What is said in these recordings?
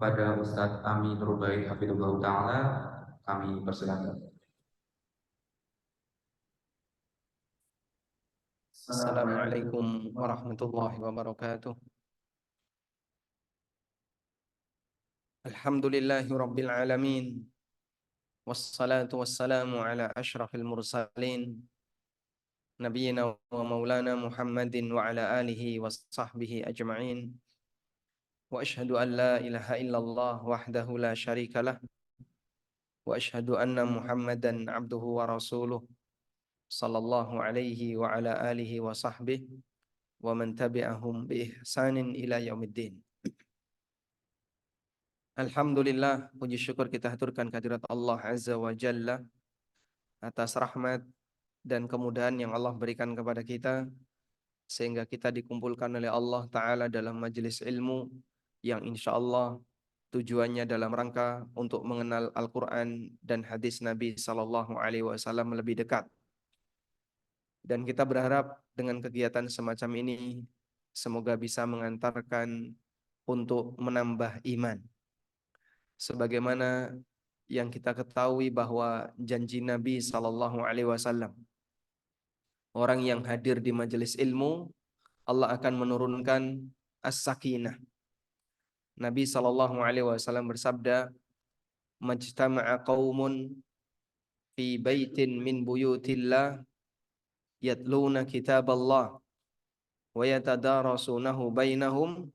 kepada Ustadz Ami Nurbaik Hafidhullah Ta'ala, kami persilakan. Assalamualaikum warahmatullahi wabarakatuh. Alhamdulillahi rabbil alamin. Wassalatu wassalamu ala ashrafil mursalin. Nabiyyina wa maulana Muhammadin wa ala alihi wa sahbihi ajma'in. Wa ashhadu an la ilaha illallah wahdahu la syarika lah. Wa ashhadu anna Muhammadan abduhu wa rasuluh. Sallallahu alaihi wa ala alihi wa sahbihi. Wa man tabi'ahum bi ihsanin ila yaumiddin. Alhamdulillah, puji syukur kita haturkan kehadirat Allah Azza wa Jalla atas rahmat dan kemudahan yang Allah berikan kepada kita sehingga kita dikumpulkan oleh Allah Ta'ala dalam majelis ilmu yang insya Allah tujuannya dalam rangka untuk mengenal Al-Quran dan hadis Nabi Sallallahu Alaihi Wasallam lebih dekat. Dan kita berharap dengan kegiatan semacam ini semoga bisa mengantarkan untuk menambah iman. Sebagaimana yang kita ketahui bahwa janji Nabi Sallallahu Alaihi Wasallam, orang yang hadir di majelis ilmu, Allah akan menurunkan as-sakinah. Nabi Sallallahu Alaihi Wasallam bersabda, "Majtama'a qaumun fi baitin min buyutillah yatluna kitaballah wa yatadarasunahu bainahum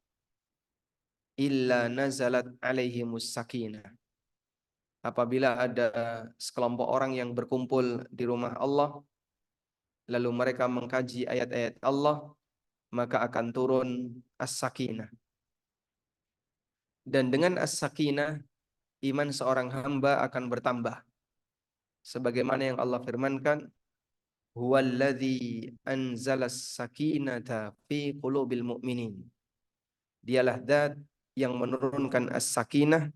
illa nazalat alaihimus sakinah." Apabila ada sekelompok orang yang berkumpul di rumah Allah, lalu mereka mengkaji ayat-ayat Allah, maka akan turun as-sakinah. Dan dengan as-sakinah, iman seorang hamba akan bertambah. Sebagaimana yang Allah firmankan, "Huwallazi anzalas sakinata fi qulubil mu'minin." Dialah zat yang menurunkan as-sakinah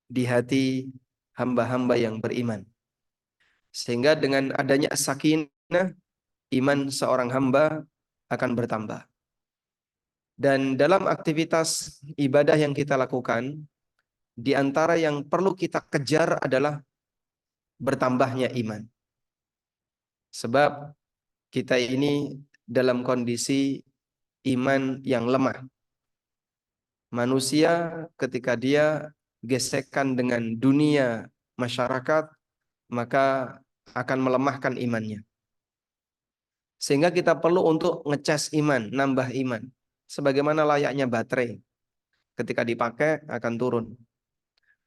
di hati hamba-hamba yang beriman. Sehingga dengan adanya as-sakinah, iman seorang hamba akan bertambah. Dan dalam aktivitas ibadah yang kita lakukan, di antara yang perlu kita kejar adalah bertambahnya iman. Sebab kita ini dalam kondisi iman yang lemah. Manusia ketika dia gesekan dengan dunia masyarakat, maka akan melemahkan imannya. Sehingga kita perlu untuk ngecas iman, nambah iman. Sebagaimana layaknya baterai. Ketika dipakai akan turun.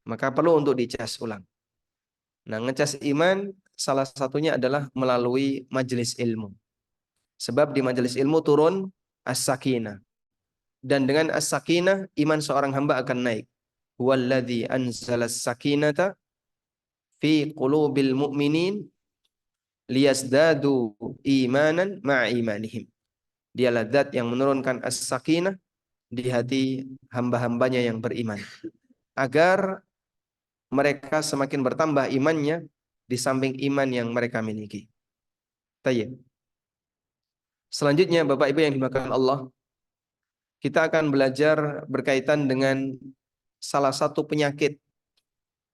Maka perlu untuk dicas ulang. Nah, ngecas iman salah satunya adalah melalui majelis ilmu. Sebab di majelis ilmu turun as-sakinah. Dan dengan as-sakinah, iman seorang hamba akan naik. Huwallazi anzalas sakinata fi qulubil mu'minin liyazdadu imanan ma'a imanihim. Dialah zat yang menurunkan as-sakinah di hati hamba-hambanya yang beriman, agar mereka semakin bertambah imannya di samping iman yang mereka miliki. Tayyib. Selanjutnya, Bapak Ibu yang dimuliakan Allah, kita akan belajar berkaitan dengan salah satu penyakit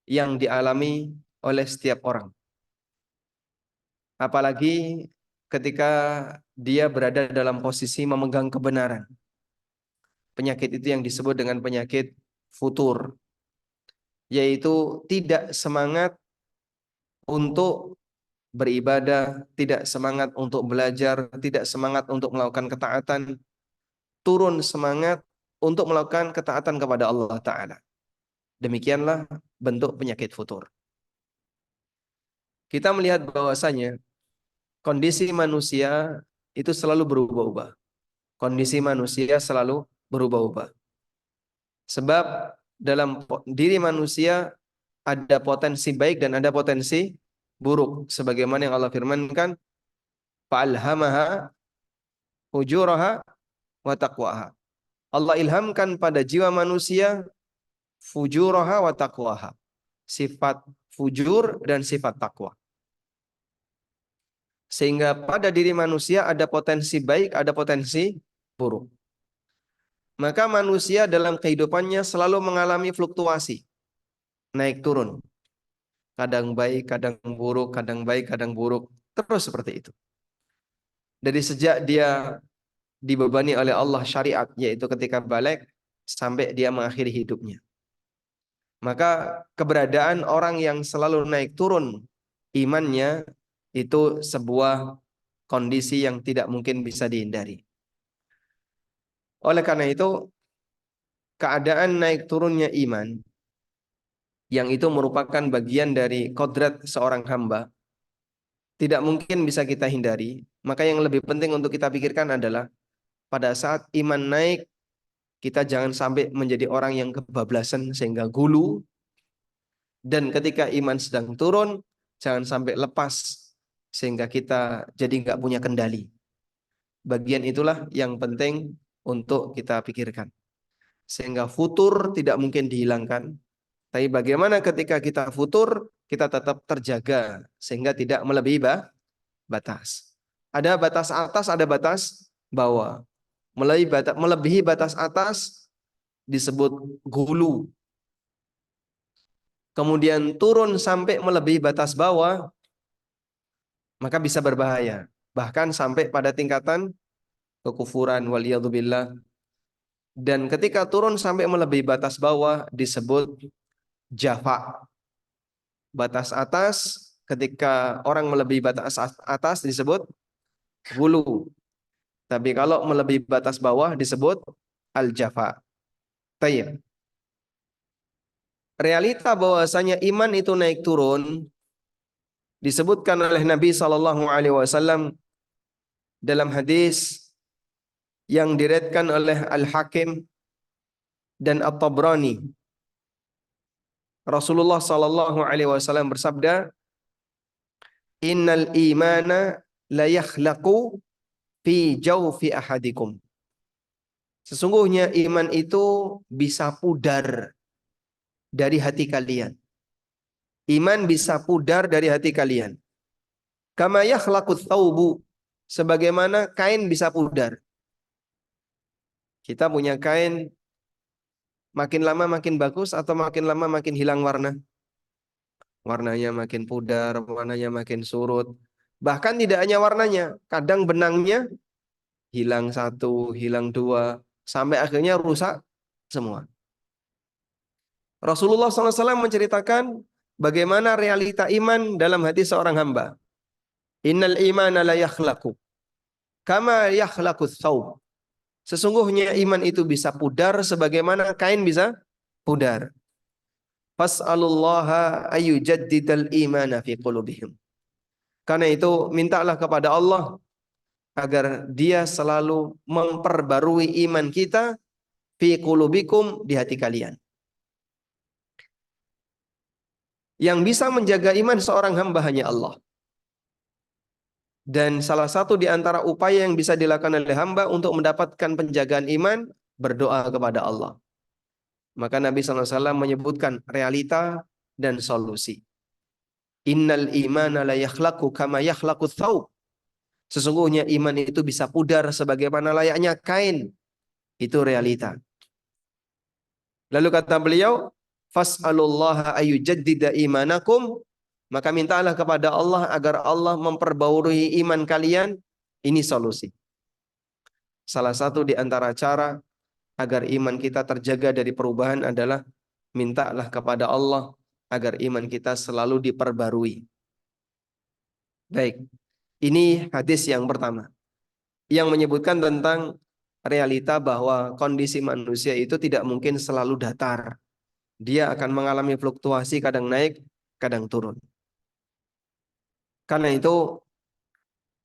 yang dialami oleh setiap orang. Apalagi ketika dia berada dalam posisi memegang kebenaran. Penyakit itu yang disebut dengan penyakit futur, yaitu tidak semangat untuk beribadah, tidak semangat untuk belajar, tidak semangat untuk melakukan ketaatan, turun semangat untuk melakukan ketaatan kepada Allah Ta'ala. Demikianlah bentuk penyakit futur. Kita melihat bahwasanya kondisi manusia itu selalu berubah-ubah. Kondisi manusia selalu berubah-ubah. Sebab dalam diri manusia ada potensi baik dan ada potensi buruk. Sebagaimana yang Allah firmankan, fa'alhamaha fujuraha wa taqwaha. Allah ilhamkan pada jiwa manusia fujuraha wa taqwaha. Sifat fujur dan sifat takwa. Sehingga pada diri manusia ada potensi baik, ada potensi buruk. maka manusia dalam kehidupannya selalu mengalami fluktuasi, naik turun. Kadang baik, kadang buruk, kadang baik, kadang buruk. Terus seperti itu. Dari sejak dia dibebani oleh Allah syariat, yaitu ketika balik sampai dia mengakhiri hidupnya. Maka keberadaan orang yang selalu naik turun imannya itu sebuah kondisi yang tidak mungkin bisa dihindari. Oleh karena itu, keadaan naik turunnya iman, yang itu merupakan bagian dari kodrat seorang hamba, tidak mungkin bisa kita hindari. Maka yang lebih penting untuk kita pikirkan adalah pada saat iman naik, kita jangan sampai menjadi orang yang kebablasan sehingga gulu. Dan ketika iman sedang turun, jangan sampai lepas sehingga kita jadi nggak punya kendali. Bagian itulah yang penting untuk kita pikirkan. Sehingga futur tidak mungkin dihilangkan. Tapi bagaimana ketika kita futur, kita tetap terjaga sehingga tidak melebihi batas. Ada batas atas, ada batas bawah. Melebihi batas atas disebut gulu. Kemudian turun sampai melebihi batas bawah, maka bisa berbahaya. Bahkan sampai pada tingkatan kekufuran, waliyadzubillah. Dan ketika turun sampai melebihi batas bawah disebut jafa. Batas atas, ketika orang melebihi batas atas disebut gulu. Tapi kalau melebihi batas bawah disebut al-jafa. Tayyib. Realita bahwasanya iman itu naik turun disebutkan oleh Nabi SAW dalam hadis yang diriwayatkan oleh Al-Hakim dan At-Tabrani. Rasulullah SAW bersabda, "Innal imana la yakhlaqu fi jawfi ahadikum." Sesungguhnya iman itu bisa pudar dari hati kalian. Iman bisa pudar dari hati kalian. Kama yakhlaqut thawbu, sebagaimana kain bisa pudar. Kita punya kain makin lama makin bagus atau makin lama makin hilang warna? Warnanya makin pudar, warnanya makin surut. Bahkan tidak hanya warnanya, kadang benangnya hilang satu, hilang dua, sampai akhirnya rusak semua. Rasulullah SAW menceritakan bagaimana realita iman dalam hati seorang hamba. Innal imana la yakhlaqu kama yakhlaqus thawb. Sesungguhnya iman itu bisa pudar sebagaimana kain bisa pudar. Fas'alullaha ayyujaddidal imana fi qulubihim. Karena itu mintalah kepada Allah agar dia selalu memperbarui iman kita fi qulubikum, di hati kalian. Yang bisa menjaga iman seorang hamba hanya Allah. Dan salah satu di antara upaya yang bisa dilakukan oleh hamba untuk mendapatkan penjagaan iman, berdoa kepada Allah. Maka Nabi SAW menyebutkan realita dan solusi. Innal imana la yakhlaqu kama yakhlaqu thawb. Sesungguhnya iman itu bisa pudar sebagaimana layaknya kain. Itu realita. Lalu kata beliau, fas'alullaha ayyujaddida imanakum. Maka mintalah kepada Allah agar Allah memperbarui iman kalian. Ini solusi. Salah satu di antara cara agar iman kita terjaga dari perubahan adalah mintalah kepada Allah agar iman kita selalu diperbarui. Baik, ini hadis yang pertama yang menyebutkan tentang realita bahwa kondisi manusia itu tidak mungkin selalu datar. Dia akan mengalami fluktuasi, kadang naik, kadang turun. Karena itu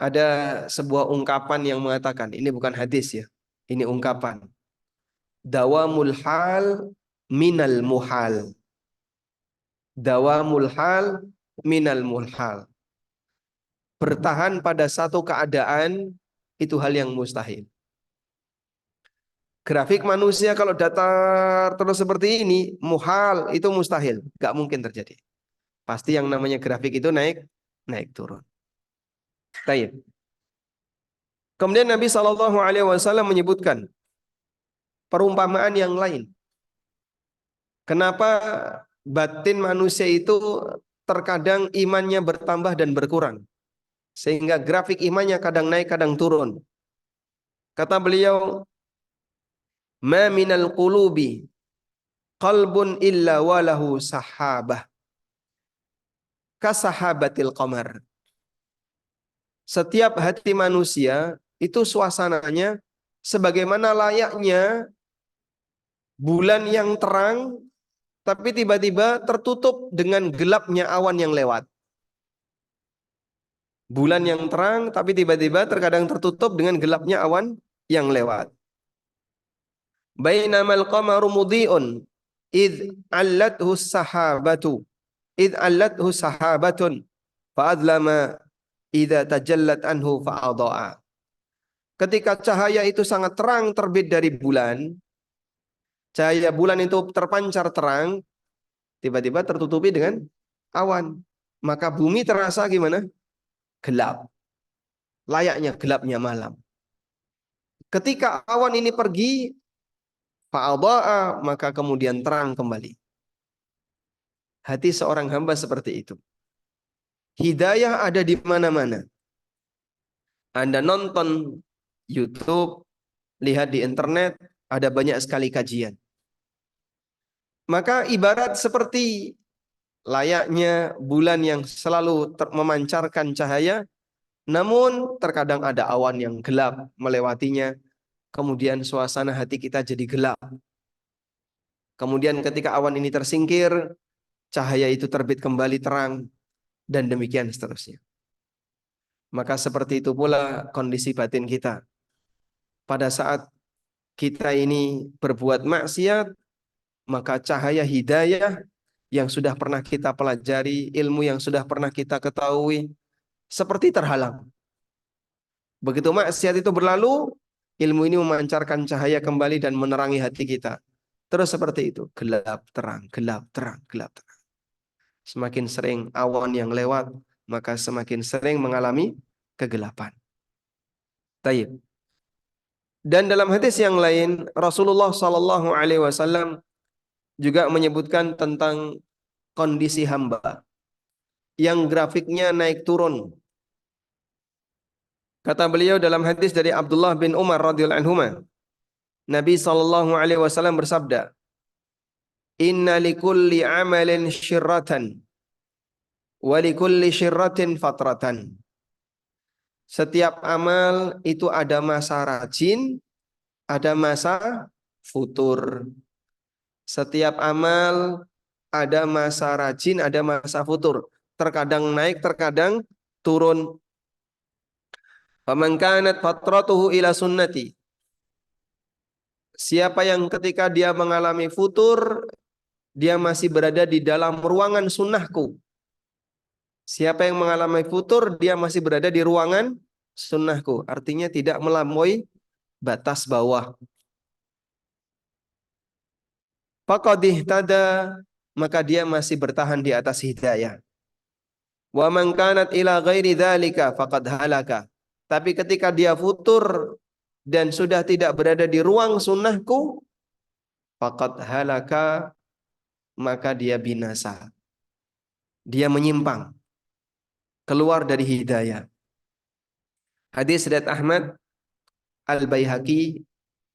ada sebuah ungkapan yang mengatakan, ini bukan hadis ya, ini ungkapan. Dawamul hal minal muhal. Dawamul hal minal muhal. Bertahan pada satu keadaan itu hal yang mustahil. Grafik manusia kalau datar terus seperti ini, muhal, itu mustahil, gak mungkin terjadi. Pasti yang namanya grafik itu naik, naik turun. Baik. Kemudian Nabi SAW menyebutkan perumpamaan yang lain. Kenapa batin manusia itu terkadang imannya bertambah dan berkurang, sehingga grafik imannya kadang naik kadang turun. Kata beliau, ma minal qulubi qalbun illa walahu sahabah kasahabatil qamar. Setiap hati manusia itu suasananya sebagaimana layaknya bulan yang terang, tapi tiba-tiba tertutup dengan gelapnya awan yang lewat. Bulan yang terang, tapi tiba-tiba terkadang tertutup dengan gelapnya awan yang lewat. Bainamal qamaru mudhi'un id allathu sahabatu id allathu sahabatun fa'adlama idza tajallat anhu fa'adha'a. Ketika cahaya itu sangat terang terbit dari bulan, cahaya bulan itu terpancar terang, tiba-tiba tertutupi dengan awan. Maka bumi terasa gimana? Gelap. Layaknya gelapnya malam. Ketika awan ini pergi, fa'adha'a, maka kemudian terang kembali. Hati seorang hamba seperti itu. Hidayah ada di mana-mana. Anda nonton YouTube, lihat di internet, ada banyak sekali kajian. Maka ibarat seperti layaknya bulan yang selalu memancarkan cahaya, namun terkadang ada awan yang gelap melewatinya, kemudian suasana hati kita jadi gelap. Kemudian ketika awan ini tersingkir, cahaya itu terbit kembali terang, dan demikian seterusnya. Maka seperti itu pula kondisi batin kita. Pada saat kita ini berbuat maksiat, maka cahaya hidayah yang sudah pernah kita pelajari, ilmu yang sudah pernah kita ketahui, seperti terhalang. Begitu maksiat itu berlalu, ilmu ini memancarkan cahaya kembali dan menerangi hati kita. Terus seperti itu, gelap, terang, gelap, terang, gelap, terang. Semakin sering awan yang lewat, maka semakin sering mengalami kegelapan. Taib. Dan dalam hadis yang lain, Rasulullah Shallallahu Alaihi Wasallam juga menyebutkan tentang kondisi hamba yang grafiknya naik turun. Kata beliau dalam hadis dari Abdullah bin Umar radhiyallahu anhu, Nabi Shallallahu Alaihi Wasallam bersabda, Inna likulli amalin syirratan, wa likulli syirratin fatratan. Setiap amal itu ada masa rajin, ada masa futur. Setiap amal ada masa rajin, ada masa futur. Terkadang naik, terkadang turun. Faman kanat fatratuhu ila sunnati. Siapa yang ketika dia mengalami futur, dia masih berada di dalam ruangan sunnahku. Siapa yang mengalami futur, dia masih berada di ruangan sunnahku. Artinya tidak melampaui batas bawah. Faqad ihtada, maka dia masih bertahan di atas hidayah. Wa man kanat ila ghairi dzalika faqad halaka. Tapi ketika dia futur dan sudah tidak berada di ruang sunnahku, faqad halaka, maka dia binasa. Dia menyimpang, keluar dari hidayah. Hadis riwayat Ahmad, Al-Baihaqi,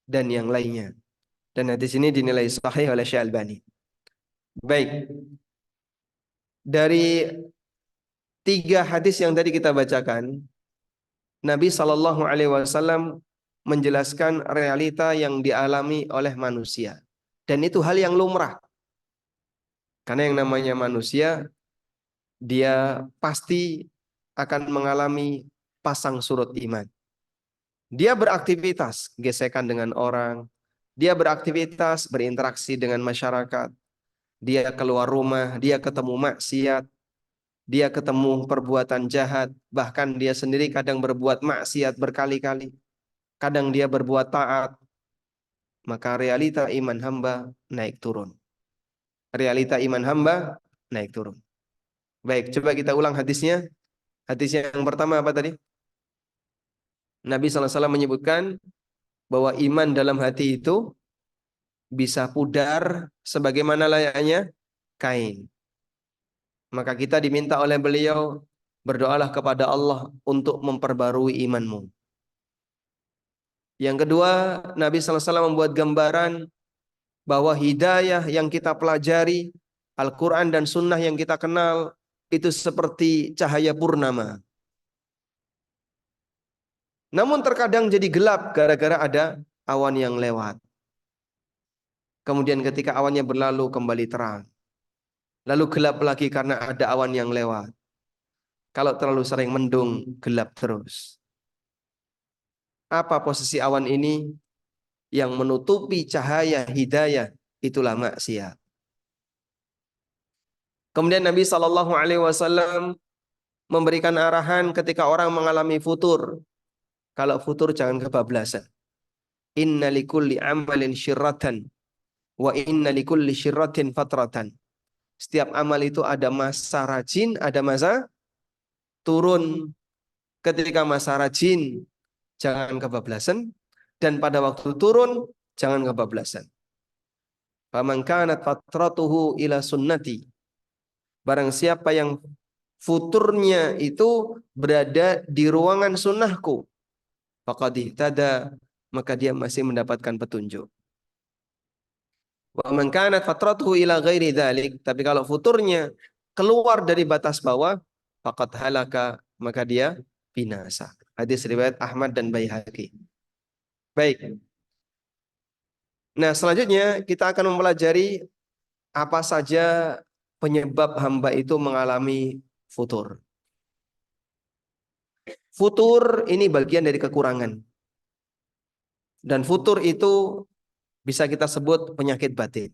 dan yang lainnya. Dan hadis ini dinilai sahih oleh Syekh Albani. Baik. Dari 3 hadis yang tadi kita bacakan, Nabi Shallallahu Alaihi Wasallam menjelaskan realita yang dialami oleh manusia. Dan itu hal yang lumrah. Karena yang namanya manusia, dia pasti akan mengalami pasang surut iman. Dia beraktivitas, gesekan dengan orang. Dia beraktivitas, berinteraksi dengan masyarakat. Dia keluar rumah, dia ketemu maksiat. Dia ketemu perbuatan jahat. Bahkan dia sendiri kadang berbuat maksiat berkali-kali. Kadang dia berbuat taat. Maka realita iman hamba naik turun. Realita iman hamba naik turun. Baik, coba kita ulang hadisnya. Hadis yang pertama apa tadi? Nabi SAW menyebutkan bahwa iman dalam hati itu bisa pudar sebagaimana layaknya kain. Maka kita diminta oleh beliau, berdoalah kepada Allah untuk memperbarui imanmu. Yang kedua, Nabi SAW membuat gambaran bahwa hidayah yang kita pelajari, Al-Quran dan Sunnah yang kita kenal, itu seperti cahaya purnama. Namun terkadang jadi gelap gara-gara ada awan yang lewat. Kemudian ketika awannya berlalu kembali terang. Lalu gelap lagi karena ada awan yang lewat. Kalau terlalu sering mendung, gelap terus. Apa posisi awan ini? Yang menutupi cahaya hidayah, itulah maksiat. Kemudian Nabi SAW memberikan arahan ketika orang mengalami futur. Kalau futur jangan kebablasan. Inna likulli amalin syirratan wa inna likulli syirratin fatratan. Setiap amal itu ada masa rajin, ada masa turun. Ketika masa rajin, jangan kebablasan. Dan pada waktu turun, jangan kebablasan. Faman kanat fatratuhu ila sunnati. Barang siapa yang futurnya itu berada di ruangan sunnahku, faqad ihtada, maka dia masih mendapatkan petunjuk. Wa man kanat fatratuhu ila ghairi dzalik, tapi kalau futurnya keluar dari batas bawah, faqad halaka, maka dia binasa. Hadis riwayat Ahmad dan Baihaqi. Baik. Nah, selanjutnya kita akan mempelajari apa saja penyebab hamba itu mengalami futur. Futur ini bagian dari kekurangan. Dan futur itu bisa kita sebut penyakit batin.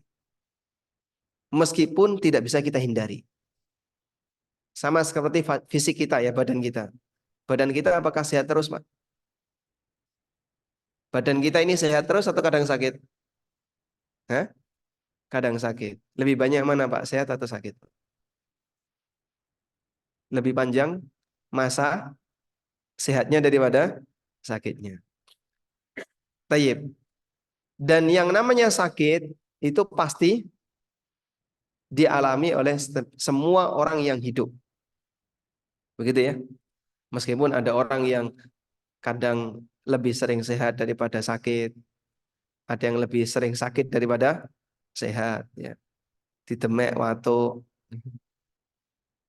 Meskipun tidak bisa kita hindari. Sama seperti fisik kita ya, badan kita. Badan kita apakah sehat terus, Pak? Badan kita ini sehat terus atau kadang sakit? Hah? Kadang sakit. Lebih banyak mana, Pak? Sehat atau sakit? Lebih panjang masa sehatnya daripada sakitnya. Tayyib. Dan yang namanya sakit itu pasti dialami oleh semua orang yang hidup. Begitu ya. Meskipun ada orang yang kadang lebih sering sehat daripada sakit, ada yang lebih sering sakit daripada sehat ya. Ditemek watu,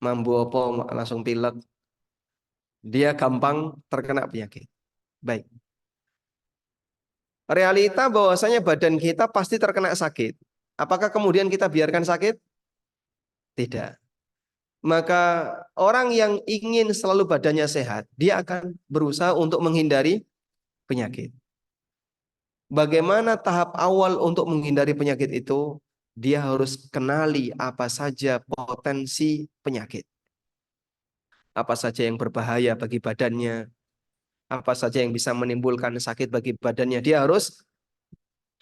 mambu opo langsung pilek. Dia gampang terkena penyakit. Baik. Realita bahwasanya badan kita pasti terkena sakit. Apakah kemudian kita biarkan sakit? Tidak. Maka orang yang ingin selalu badannya sehat, dia akan berusaha untuk menghindari penyakit. Bagaimana tahap awal untuk menghindari penyakit itu? Dia harus kenali apa saja potensi penyakit. Apa saja yang berbahaya bagi badannya, apa saja yang bisa menimbulkan sakit bagi badannya. Dia harus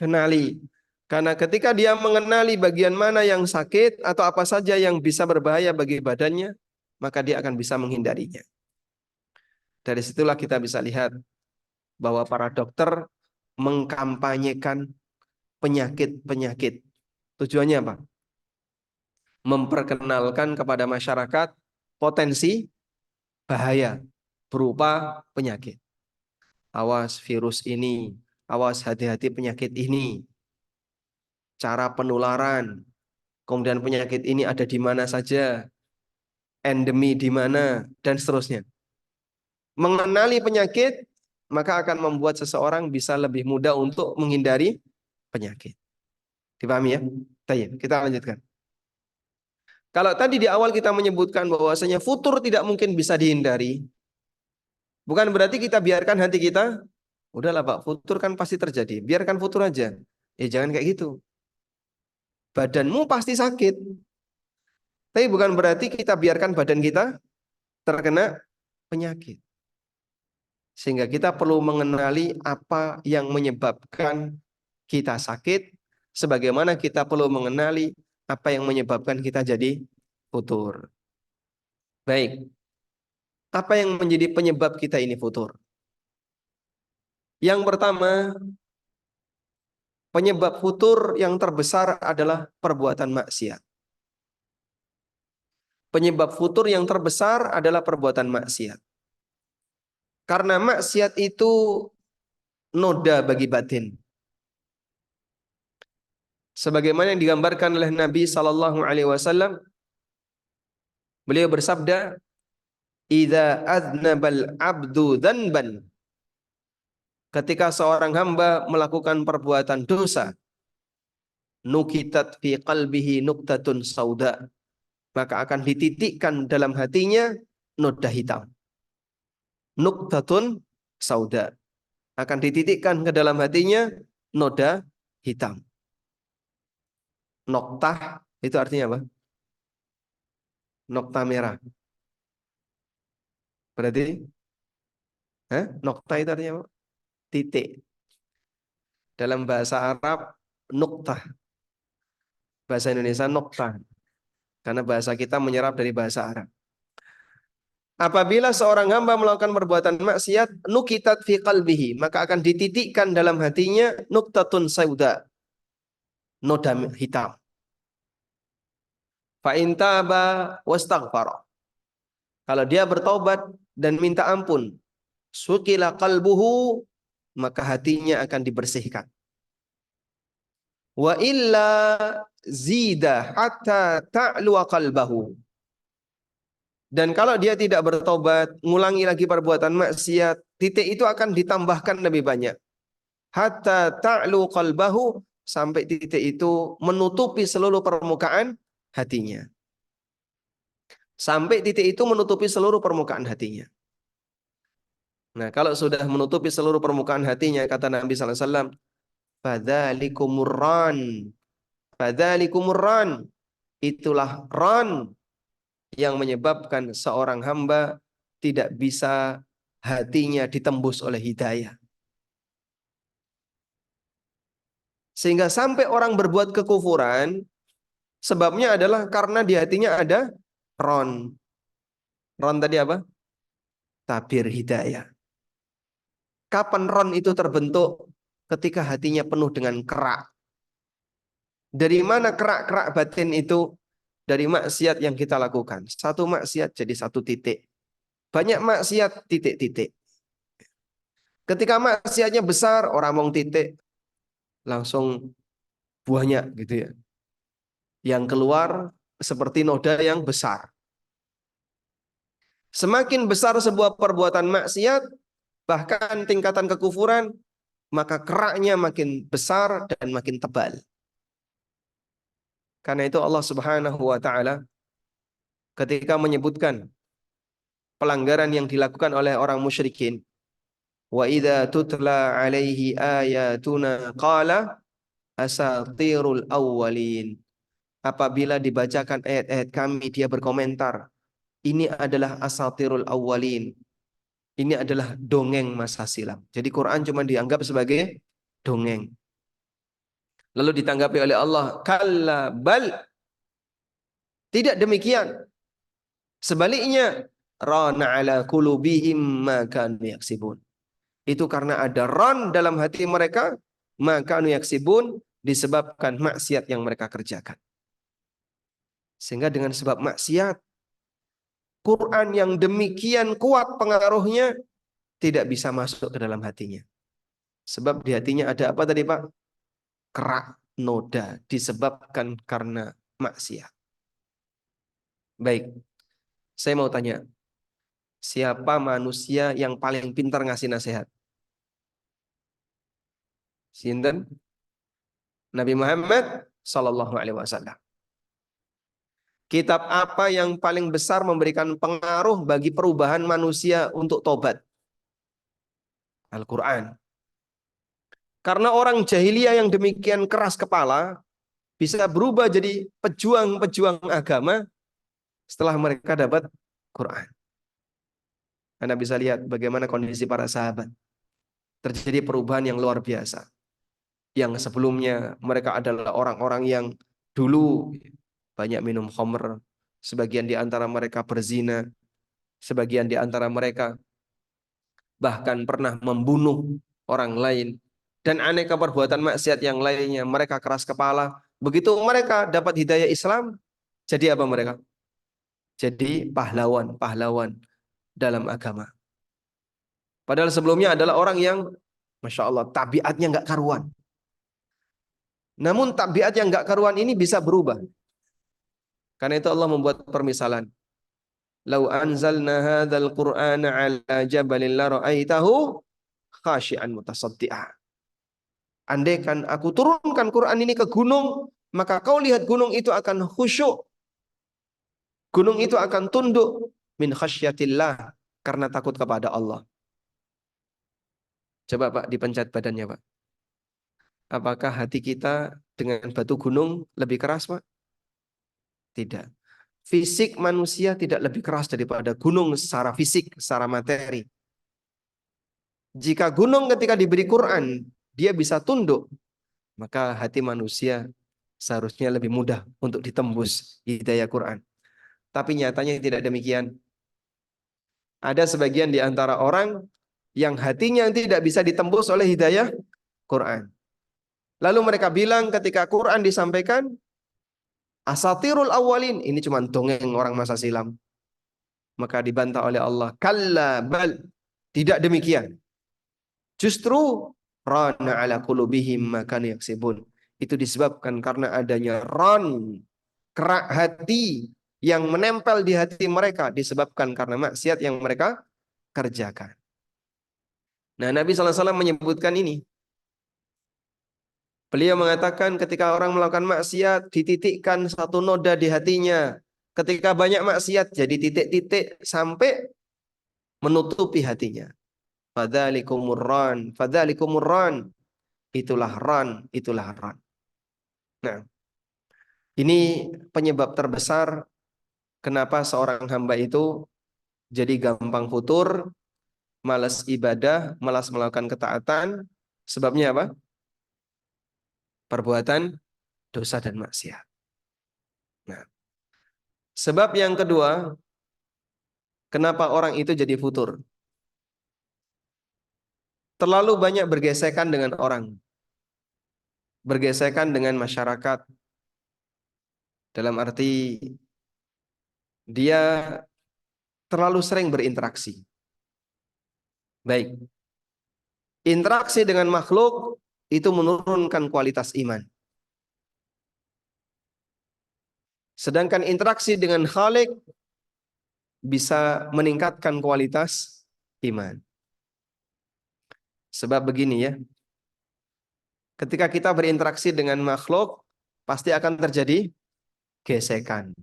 kenali. Karena ketika dia mengenali bagian mana yang sakit atau apa saja yang bisa berbahaya bagi badannya, maka dia akan bisa menghindarinya. Dari situlah kita bisa lihat bahwa para dokter mengkampanyekan penyakit-penyakit. Tujuannya apa? Memperkenalkan kepada masyarakat potensi bahaya berupa penyakit. Awas virus ini, awas hati-hati penyakit ini, cara penularan, kemudian penyakit ini ada di mana saja, endemi di mana, dan seterusnya. Mengenali penyakit, maka akan membuat seseorang bisa lebih mudah untuk menghindari penyakit. Dipahami ya? Baik, kita lanjutkan. Kalau tadi di awal kita menyebutkan bahwasanya futur tidak mungkin bisa dihindari, bukan berarti kita biarkan hati kita, udahlah Pak, futur kan pasti terjadi, biarkan futur aja. Jangan kayak gitu. Badanmu pasti sakit, tapi bukan berarti kita biarkan badan kita terkena penyakit. Sehingga kita perlu mengenali apa yang menyebabkan kita sakit, sebagaimana kita perlu mengenali apa yang menyebabkan kita jadi futur. Baik, apa yang menjadi penyebab kita ini futur? Yang pertama, penyebab futur yang terbesar adalah perbuatan maksiat. Penyebab futur yang terbesar adalah perbuatan maksiat. Karena maksiat itu noda bagi batin. Sebagaimana yang digambarkan oleh Nabi Sallallahu Alaihi Wasallam, beliau bersabda, "Idza adnabal abdu dzanban." Ketika seorang hamba melakukan perbuatan dosa, nukitat fi qalbihi nuktatun sauda, maka akan dititikkan dalam hatinya noda hitam. Nuktatun sauda, akan dititikkan ke dalam hatinya noda hitam. Noktah itu artinya apa? Nokta merah. Berarti, nokta itu artinya apa? Titik. Dalam bahasa Arab, nuktah. Bahasa Indonesia, nokta. Karena bahasa kita menyerap dari bahasa Arab. Apabila seorang hamba melakukan perbuatan maksiat, nukitat fi qalbihi, maka akan dititikkan dalam hatinya nuktatun sauda, noda hitam. Fa in taba wastaghfara. Kalau dia bertobat dan minta ampun, sukila qalbuhu, maka hatinya akan dibersihkan. Wa illa zida hatta ta'lu qalbahu. Dan kalau dia tidak bertobat, ngulangi lagi perbuatan maksiat, titik itu akan ditambahkan lebih banyak. Hatta ta'lu qalbahu, sampai titik itu menutupi seluruh permukaan hatinya. Sampai titik itu menutupi seluruh permukaan hatinya. Nah, kalau sudah menutupi seluruh permukaan hatinya, kata Nabi SAW, fadzalikumur ran. Fadzalikumur ran. Itulah ran yang menyebabkan seorang hamba tidak bisa hatinya ditembus oleh hidayah. Sehingga sampai orang berbuat kekufuran, sebabnya adalah karena di hatinya ada ron. Ron tadi apa? Tabir hidayah. Kapan ron itu terbentuk? Ketika hatinya penuh dengan kerak. Dari mana kerak-kerak batin itu? Dari maksiat yang kita lakukan. Satu maksiat jadi satu titik. Banyak maksiat, titik-titik. Ketika maksiatnya besar, orang mau titik, langsung banyak gitu ya. Yang keluar seperti noda yang besar. Semakin besar sebuah perbuatan maksiat, bahkan tingkatan kekufuran, maka keraknya makin besar dan makin tebal. Karena itu Allah Subhanahu wa taala ketika menyebutkan pelanggaran yang dilakukan oleh orang musyrikin, wa idza tutla alaihi ayatuna qala asatirul awwalin. Apabila dibacakan ayat-ayat kami, dia berkomentar, ini adalah asatirul awwalin. Ini adalah dongeng masa silam. Jadi Quran cuma dianggap sebagai dongeng. Lalu ditanggapi oleh Allah, kalla bal, tidak demikian. Sebaliknya, rana ala qulubihim ma kanu yaksibun. Itu karena ada ran dalam hati mereka, maka kanu yaksibun, disebabkan maksiat yang mereka kerjakan. Sehingga dengan sebab maksiat, Quran yang demikian kuat pengaruhnya tidak bisa masuk ke dalam hatinya. Sebab di hatinya ada apa tadi Pak? Kerak, noda, disebabkan karena maksiat. Baik, saya mau tanya, siapa manusia yang paling pintar ngasih nasihat? Sinten? Nabi Muhammad Sallallahu Alaihi Wasallam. Kitab apa yang paling besar memberikan pengaruh bagi perubahan manusia untuk tobat? Al-Quran. Karena orang jahiliyah yang demikian keras kepala bisa berubah jadi pejuang-pejuang agama setelah mereka dapat Quran. Anda bisa lihat bagaimana kondisi para sahabat. Terjadi perubahan yang luar biasa. Yang sebelumnya mereka adalah orang-orang yang dulu banyak minum khamr, sebagian di antara mereka berzina, sebagian di antara mereka bahkan pernah membunuh orang lain dan aneka perbuatan maksiat yang lainnya, mereka keras kepala. Begitu mereka dapat hidayah Islam, jadi apa mereka? Jadi pahlawan-pahlawan dalam agama. Padahal sebelumnya adalah orang yang, Masya Allah, tabiatnya nggak karuan. Namun tabiat yang nggak karuan ini bisa berubah. Karena itu Allah membuat permisalan. Lau anzalna hadzal Qur'ana 'ala jabalin la ra'aitahu khashi'an mutasaddi'a. Andaikan aku turunkan Quran ini ke gunung, maka kau lihat gunung itu akan khusyuk. Gunung itu akan tunduk min khasyatillah karena takut kepada Allah. Coba Pak dipencet badannya Pak. Apakah hati kita dengan batu gunung lebih keras Pak? Tidak. Fisik manusia tidak lebih keras daripada gunung secara fisik, secara materi. Jika gunung ketika diberi Quran, dia bisa tunduk, maka hati manusia seharusnya lebih mudah untuk ditembus hidayah Quran. Tapi nyatanya tidak demikian. Ada sebagian di antara orang yang hatinya tidak bisa ditembus oleh hidayah Quran. Lalu mereka bilang ketika Quran disampaikan, asatirul awwalin, ini cuma dongeng orang masa silam. Maka dibantah oleh Allah, kalla bal, tidak demikian. Justru rana ala qulubihim ma kanu yaksibun. Itu disebabkan karena adanya kerak hati yang menempel di hati mereka disebabkan karena maksiat yang mereka kerjakan. Nah, Nabi SAW menyebutkan ini. Beliau mengatakan ketika orang melakukan maksiat, dititikkan satu noda di hatinya. Ketika banyak maksiat, jadi titik-titik sampai menutupi hatinya. Fadzalikumur ran. Itulah ran. Nah, ini penyebab terbesar kenapa seorang hamba itu jadi gampang futur, malas ibadah, malas melakukan ketaatan. Sebabnya apa? Perbuatan dosa dan maksiat. Nah, sebab yang kedua, kenapa orang itu jadi futur? Terlalu banyak bergesekan dengan orang. Bergesekan dengan masyarakat. Dalam arti dia terlalu sering berinteraksi. Baik. Interaksi dengan makhluk itu menurunkan kualitas iman. Sedangkan interaksi dengan Khalik bisa meningkatkan kualitas iman. Sebab begini ya, ketika kita berinteraksi dengan makhluk, pasti akan terjadi gesekan.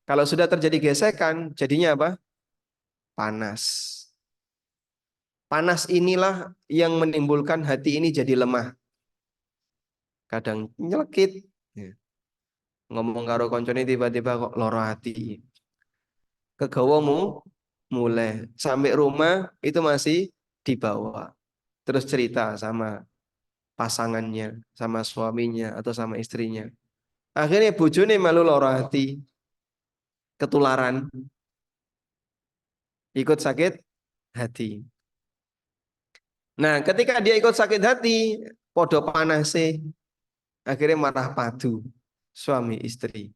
Kalau sudah terjadi gesekan, jadinya apa? Panas. Panas inilah yang menimbulkan hati ini jadi lemah. Kadang nyelekit. Ngomong karo koncone tiba-tiba kok loro hati. Kegawamu mulai sampai rumah itu masih dibawa. Terus cerita sama pasangannya, sama suaminya atau sama istrinya. Akhirnya bojone malu loro hati. Ketularan. Ikut sakit hati. Nah, ketika dia ikut sakit hati, podo panase, akhirnya marah padu suami istri.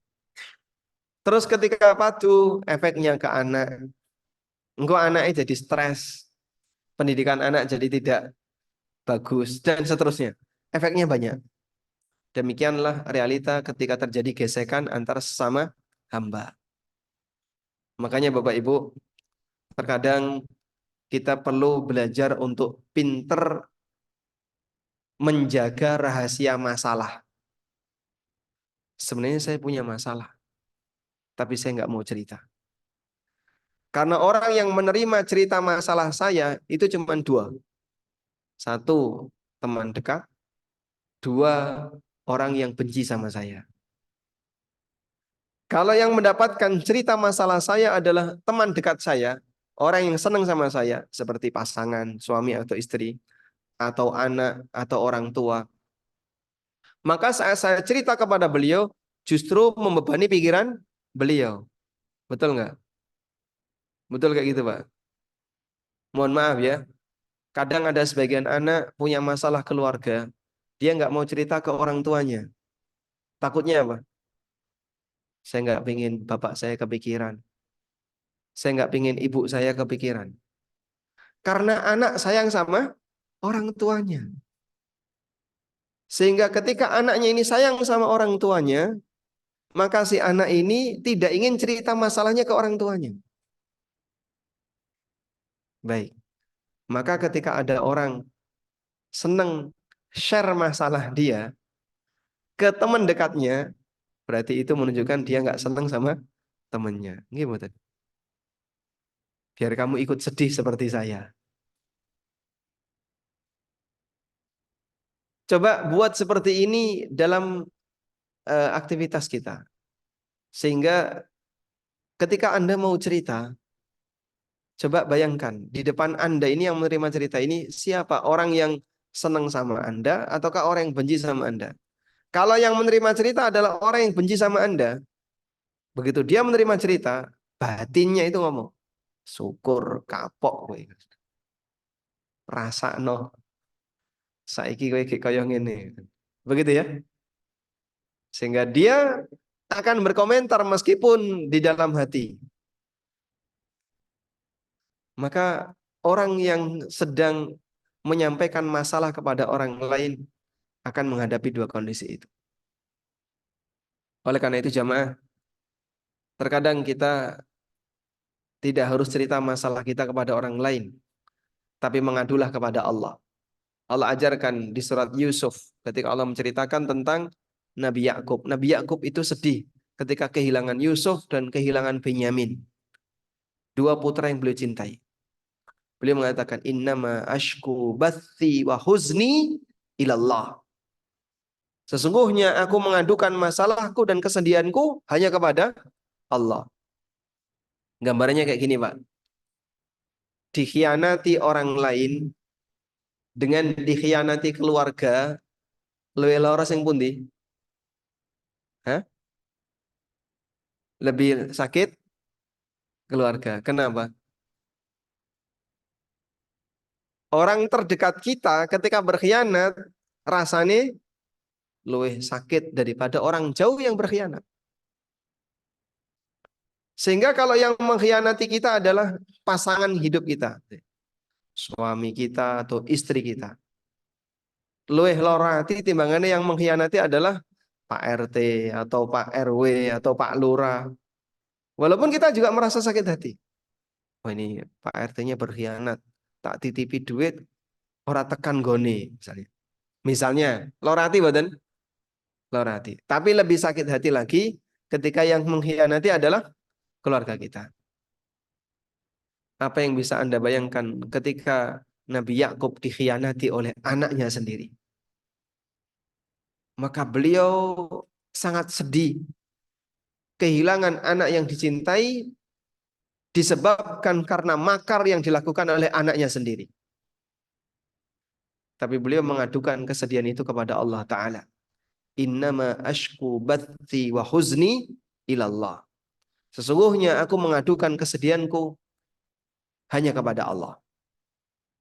Terus ketika padu, efeknya ke anak. Engkau anaknya jadi stres, pendidikan anak jadi tidak bagus, dan seterusnya. Efeknya banyak. Demikianlah realita ketika terjadi gesekan antara sesama hamba. Makanya Bapak Ibu, terkadang kita perlu belajar untuk pinter menjaga rahasia masalah. Sebenarnya saya punya masalah, tapi saya nggak mau cerita. Karena orang yang menerima cerita masalah saya itu cuma dua. Satu, teman dekat. Dua, orang yang benci sama saya. Kalau yang mendapatkan cerita masalah saya adalah teman dekat saya, orang yang senang sama saya, seperti pasangan, suami atau istri, atau anak, atau orang tua. Maka saat saya cerita kepada beliau, justru membebani pikiran beliau. Betul nggak? Betul kayak gitu, Pak? Mohon maaf ya. Kadang ada sebagian anak punya masalah keluarga, dia nggak mau cerita ke orang tuanya. Takutnya apa? Saya nggak pingin bapak saya kepikiran. Saya nggak pingin ibu saya kepikiran. Karena anak sayang sama orang tuanya. Sehingga ketika anaknya ini sayang sama orang tuanya, maka si anak ini tidak ingin cerita masalahnya ke orang tuanya. Baik. Maka ketika ada orang senang share masalah dia ke teman dekatnya, berarti itu menunjukkan dia nggak senang sama temannya. Gimana? Biar kamu ikut sedih seperti saya. Coba buat seperti ini dalam aktivitas kita. Sehingga ketika Anda mau cerita, coba bayangkan di depan Anda ini yang menerima cerita ini siapa? Orang yang senang sama Anda ataukah orang yang benci sama Anda? Kalau yang menerima cerita adalah orang yang benci sama Anda, begitu dia menerima cerita, batinnya itu ngomong, syukur kapok kowe. Rasakno saiki kowe iki kaya ngene. Begitu ya. Sehingga dia akan berkomentar meskipun di dalam hati. Maka orang yang sedang menyampaikan masalah kepada orang lain akan menghadapi dua kondisi itu. Oleh karena itu jamaah, terkadang kita tidak harus cerita masalah kita kepada orang lain, tapi mengadulah kepada Allah. Allah ajarkan di surat Yusuf ketika Allah menceritakan tentang Nabi Yakub. Nabi Yakub itu sedih ketika kehilangan Yusuf dan kehilangan Benyamin. Dua putra yang beliau cintai. Beliau mengatakan innama ashku bathi wa huzni ilallah. Sesungguhnya aku mengadukan masalahku dan kesedihanku hanya kepada Allah. Gambarnya kayak gini, Pak. Dikhianati orang lain dengan dikhianati keluarga, luwih lara sing pundi? Hah? Lebih sakit keluarga. Kenapa? Orang terdekat kita ketika berkhianat rasanya luwih sakit daripada orang jauh yang berkhianat. Sehingga kalau yang mengkhianati kita adalah pasangan hidup kita, suami kita atau istri kita, luwih lara ati timbangannya yang mengkhianati adalah Pak RT atau Pak RW atau Pak Lurah. Walaupun kita juga merasa sakit hati. Oh ini Pak RT-nya berkhianat, tak titipi duit, ora tekan gone misalnya. Misalnya, lara ati mboten? Lara hati. Tapi lebih sakit hati lagi ketika yang mengkhianati adalah keluarga kita. Apa yang bisa Anda bayangkan ketika Nabi Yakub dikhianati oleh anaknya sendiri? Maka beliau sangat sedih. Kehilangan anak yang dicintai disebabkan karena makar yang dilakukan oleh anaknya sendiri. Tapi beliau mengadukan kesedihan itu kepada Allah Ta'ala. Innama ashku bathi wa huzni ilallah. Sesungguhnya aku mengadukan kesedihanku hanya kepada Allah.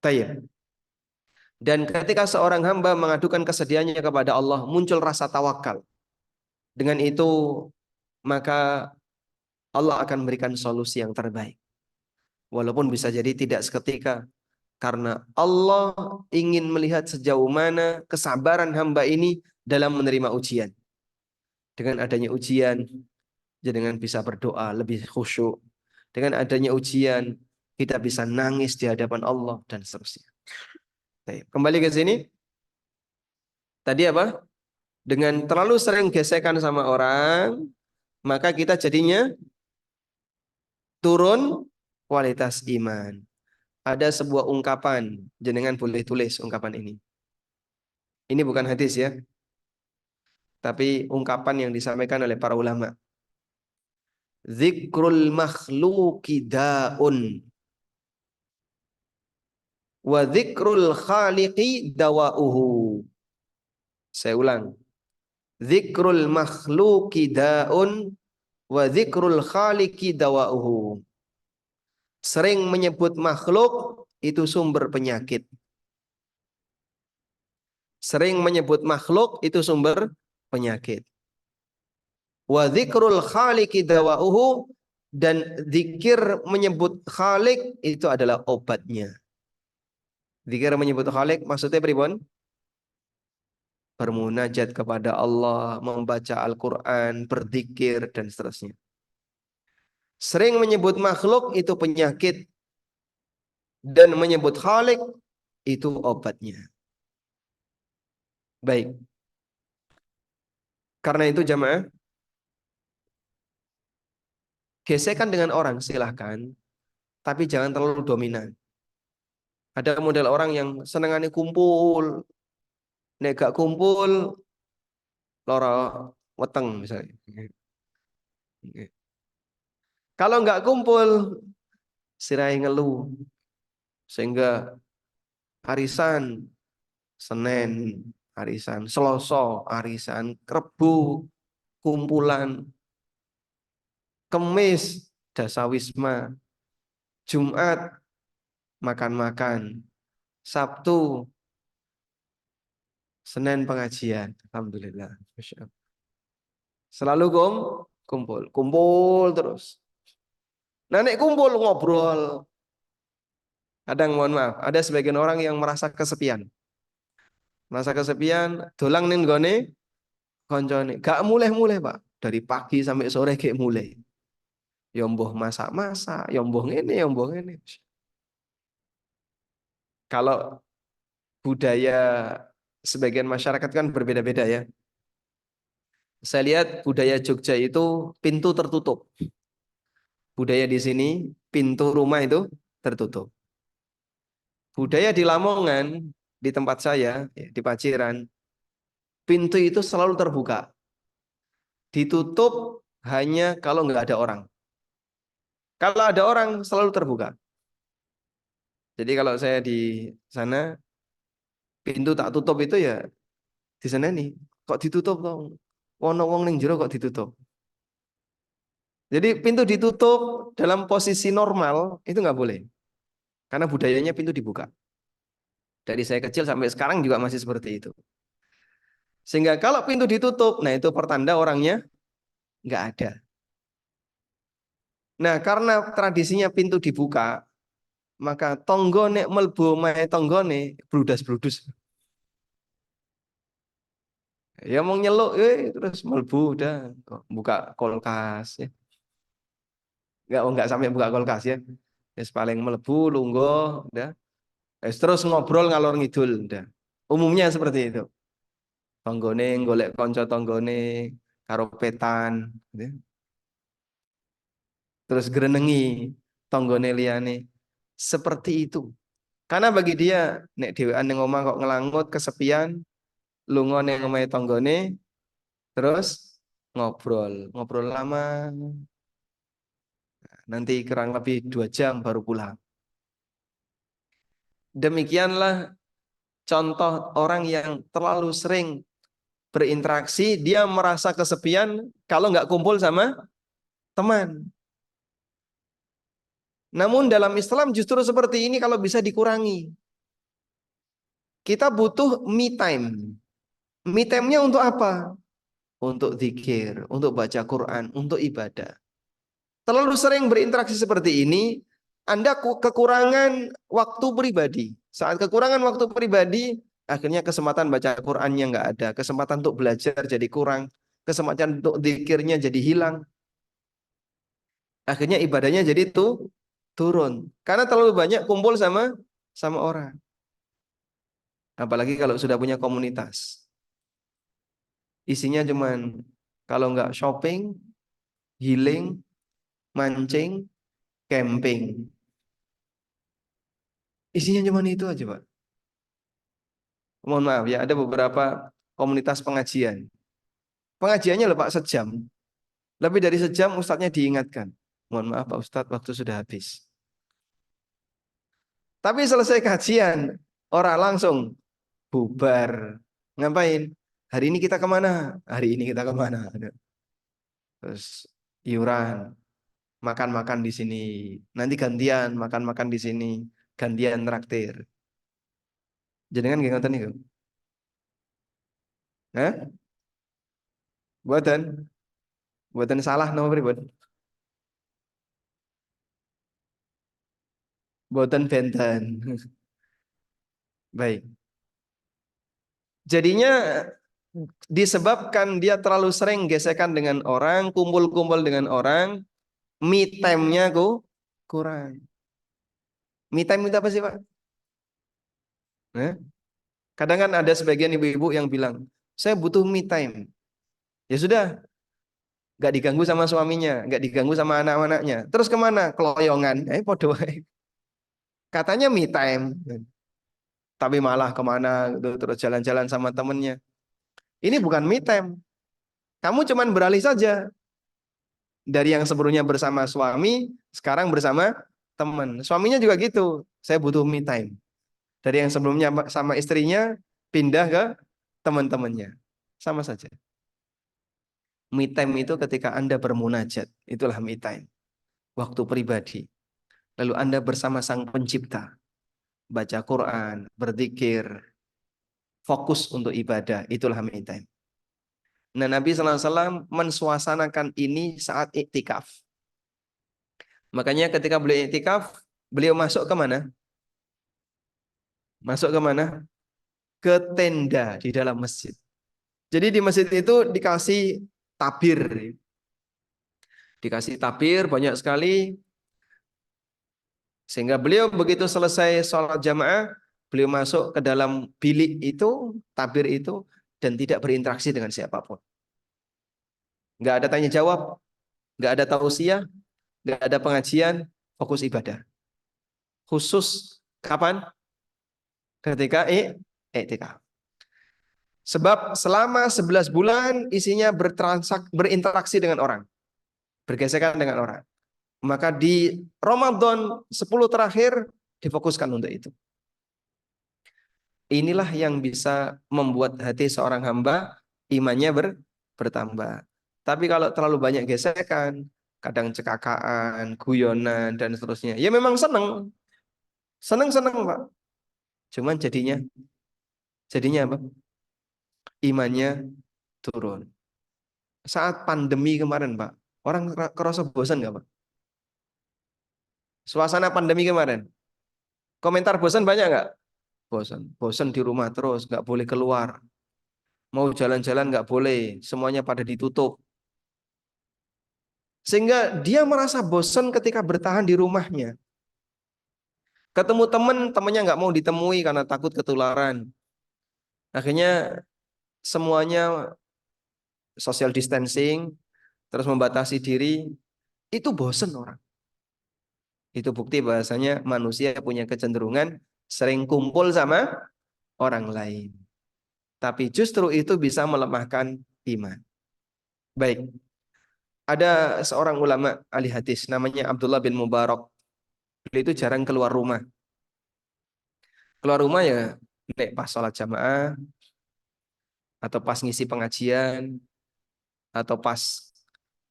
Tayyib. Dan ketika seorang hamba mengadukan kesedihannya kepada Allah, muncul rasa tawakal. Dengan itu, maka Allah akan memberikan solusi yang terbaik. Walaupun bisa jadi tidak seketika. Karena Allah ingin melihat sejauh mana kesabaran hamba ini dalam menerima ujian. Dengan adanya ujian, dengan bisa berdoa lebih khusyuk. Dengan adanya ujian, kita bisa nangis di hadapan Allah dan seterusnya. Baik, kembali ke sini. Tadi apa? Dengan terlalu sering gesekan sama orang, maka kita jadinya turun kualitas iman. Ada sebuah ungkapan, jenengan boleh tulis ungkapan ini. Ini bukan hadis ya, tapi ungkapan yang disampaikan oleh para ulama. Zikrul makhluqi da'un wa zikrul khaliqi dawa'uhu. Saya ulang. Zikrul makhluqi da'un wa zikrul khaliqi dawa'uhu. Sering menyebut makhluk itu sumber penyakit. Sering menyebut makhluk itu sumber penyakit. Wa dzikrul khaliqi dawa'uhu, dan zikir menyebut khalik itu adalah obatnya. Zikir menyebut khalik maksudnya pripun? Bermunajat kepada Allah, membaca Al-Quran, berzikir, dan seterusnya. Sering menyebut makhluk itu penyakit, dan menyebut khalik itu obatnya. Baik. Karena itu jamaah, gesekan dengan orang silahkan, tapi jangan terlalu dominan. Ada model orang yang senengannya kumpul, nek gak kumpul, lara weteng misalnya. Kalau nggak kumpul, sirai ngeluh. Sehingga arisan Senin, arisan Selasa, arisan Rebo, kumpulan, Kemis, dasawisma, Jumat, makan-makan, Sabtu, Senin pengajian. Alhamdulillah. Masya Allah. Selalu kumpul, kumpul terus. Nah, nek kumpul ngobrol. Kadang mohon maaf, ada sebagian orang yang merasa kesepian. Merasa kesepian, dolang ning gone koncone. Gak mulai-mulai, Pak. Dari pagi sampai sore kayak mulai. Ya mbuh masak-masak, ya mbuh ngene, ya mbuh ngene. Kalau budaya sebagian masyarakat kan berbeda-beda ya. Saya lihat budaya Jogja itu pintu tertutup. Budaya di sini pintu rumah itu tertutup. Budaya di Lamongan, di tempat saya, di Paciran, pintu itu selalu terbuka. Ditutup hanya kalau nggak ada orang. Kalau ada orang selalu terbuka. Jadi kalau saya di sana, pintu tak tutup itu ya di sana nih. Kok ditutup dong? Wono wong ning jero kok ditutup. Jadi pintu ditutup dalam posisi normal itu nggak boleh. Karena budayanya pintu dibuka. Dari saya kecil sampai sekarang juga masih seperti itu. Sehingga kalau pintu ditutup, nah itu pertanda orangnya nggak ada. Nah, karena tradisinya pintu dibuka, maka tonggone melbu mae tonggone bludas-bludus. Ya mau nyeluk, terus melbu udah buka kulkas ya. Nggak sampai buka kulkas ya. Terus paling melebu, lungguh, udah. Terus ngobrol ngalor ngidul, udah. Umumnya seperti itu. Tonggone golek konco tonggone karo petan, gitu. Terus grenengi tonggone liyane. Seperti itu. Karena bagi dia nek dhewean ning omah kok ngelangut kesepian, lunga ning omahe tonggone terus ngobrol lama. Nanti kurang lebih 2 jam baru pulang. Demikianlah contoh orang yang terlalu sering berinteraksi, dia merasa kesepian kalau nggak kumpul sama teman. Namun dalam Islam justru seperti ini kalau bisa dikurangi. Kita butuh me time. Me time-nya untuk apa? Untuk zikir, untuk baca Quran, untuk ibadah. Terlalu sering berinteraksi seperti ini, Anda kekurangan waktu pribadi. Saat kekurangan waktu pribadi, akhirnya kesempatan baca Qurannya nggak ada, kesempatan untuk belajar jadi kurang, kesempatan untuk zikirnya jadi hilang. Akhirnya ibadahnya jadi turun. Karena terlalu banyak kumpul sama orang. Apalagi kalau sudah punya komunitas. Isinya cuman kalau nggak shopping, healing, mancing, camping. Isinya cuma itu aja, Pak. Mohon maaf ya, ada beberapa komunitas pengajian. Pengajiannya loh Pak sejam. Lebih dari sejam ustadznya diingatkan. Mohon maaf Pak Ustadz, waktu sudah habis. Tapi selesai kajian, orang langsung bubar. Ngapain? Hari ini kita kemana? Hari ini kita kemana? Terus iuran, makan-makan di sini. Nanti gantian makan-makan di sini. Gantian traktir. Jadi kan nggih ngoten niku. Hah? Buatan, buatan salah nomor pripun? Buatan benten. Baik. Jadinya disebabkan dia terlalu sering gesekan dengan orang, kumpul-kumpul dengan orang, me time-nya kurang. Me time itu apa sih, Pak? Hah? Kadang kan ada sebagian ibu-ibu yang bilang, saya butuh me time. Ya sudah, nggak diganggu sama suaminya, nggak diganggu sama anak-anaknya. Terus kemana? Keloyongan. Podo wae. Katanya me time, tapi malah kemana gitu, terus jalan-jalan sama temennya. Ini bukan me time. Kamu cuman beralih saja dari yang sebelumnya bersama suami, sekarang bersama teman. Suaminya juga gitu. Saya butuh me time. Dari yang sebelumnya sama istrinya, pindah ke teman-temannya. Sama saja. Me time itu ketika Anda bermunajat. Itulah me time. Waktu pribadi. Lalu Anda bersama Sang Pencipta. Baca Quran, berzikir, fokus untuk ibadah. Itulah me time. Nah, Nabi SAW mensuasanakan ini saat iktikaf. Makanya ketika beliau iktikaf, beliau masuk ke mana? Masuk ke mana? Ke tenda di dalam masjid. Jadi di masjid itu dikasih tabir. Dikasih tabir banyak sekali. Sehingga beliau begitu selesai sholat jamaah, beliau masuk ke dalam bilik itu, tabir itu, dan tidak berinteraksi dengan siapapun. Nggak ada tanya jawab, nggak ada tausiah, nggak ada pengajian, fokus ibadah. Khusus kapan? Ketika iktikaf. Sebab selama 11 bulan isinya berinteraksi dengan orang, bergesekan dengan orang. Maka di Ramadan 10 terakhir difokuskan untuk itu. Inilah yang bisa membuat hati seorang hamba imannya bertambah. Tapi kalau terlalu banyak gesekan, kadang cekakaan, guyonan, dan seterusnya. Ya memang seneng. Seneng-seneng, Pak. Cuman jadinya apa? Imannya turun. Saat pandemi kemarin, Pak, orang kerasa bosan nggak, Pak? Suasana pandemi kemarin. Komentar bosan banyak nggak? Bosan. Bosan di rumah terus, nggak boleh keluar. Mau jalan-jalan nggak boleh. Semuanya pada ditutup. Sehingga dia merasa bosan ketika bertahan di rumahnya. Ketemu teman, temannya nggak mau ditemui karena takut ketularan. Akhirnya semuanya social distancing, terus membatasi diri. Itu bosan orang. Itu bukti bahasanya manusia punya kecenderungan sering kumpul sama orang lain. Tapi justru itu bisa melemahkan iman. Baik, ada seorang ulama ahli hadis namanya Abdullah bin Mubarak. Beliau itu jarang keluar rumah. Keluar rumah ya nek pas sholat jamaah, atau pas ngisi pengajian, atau pas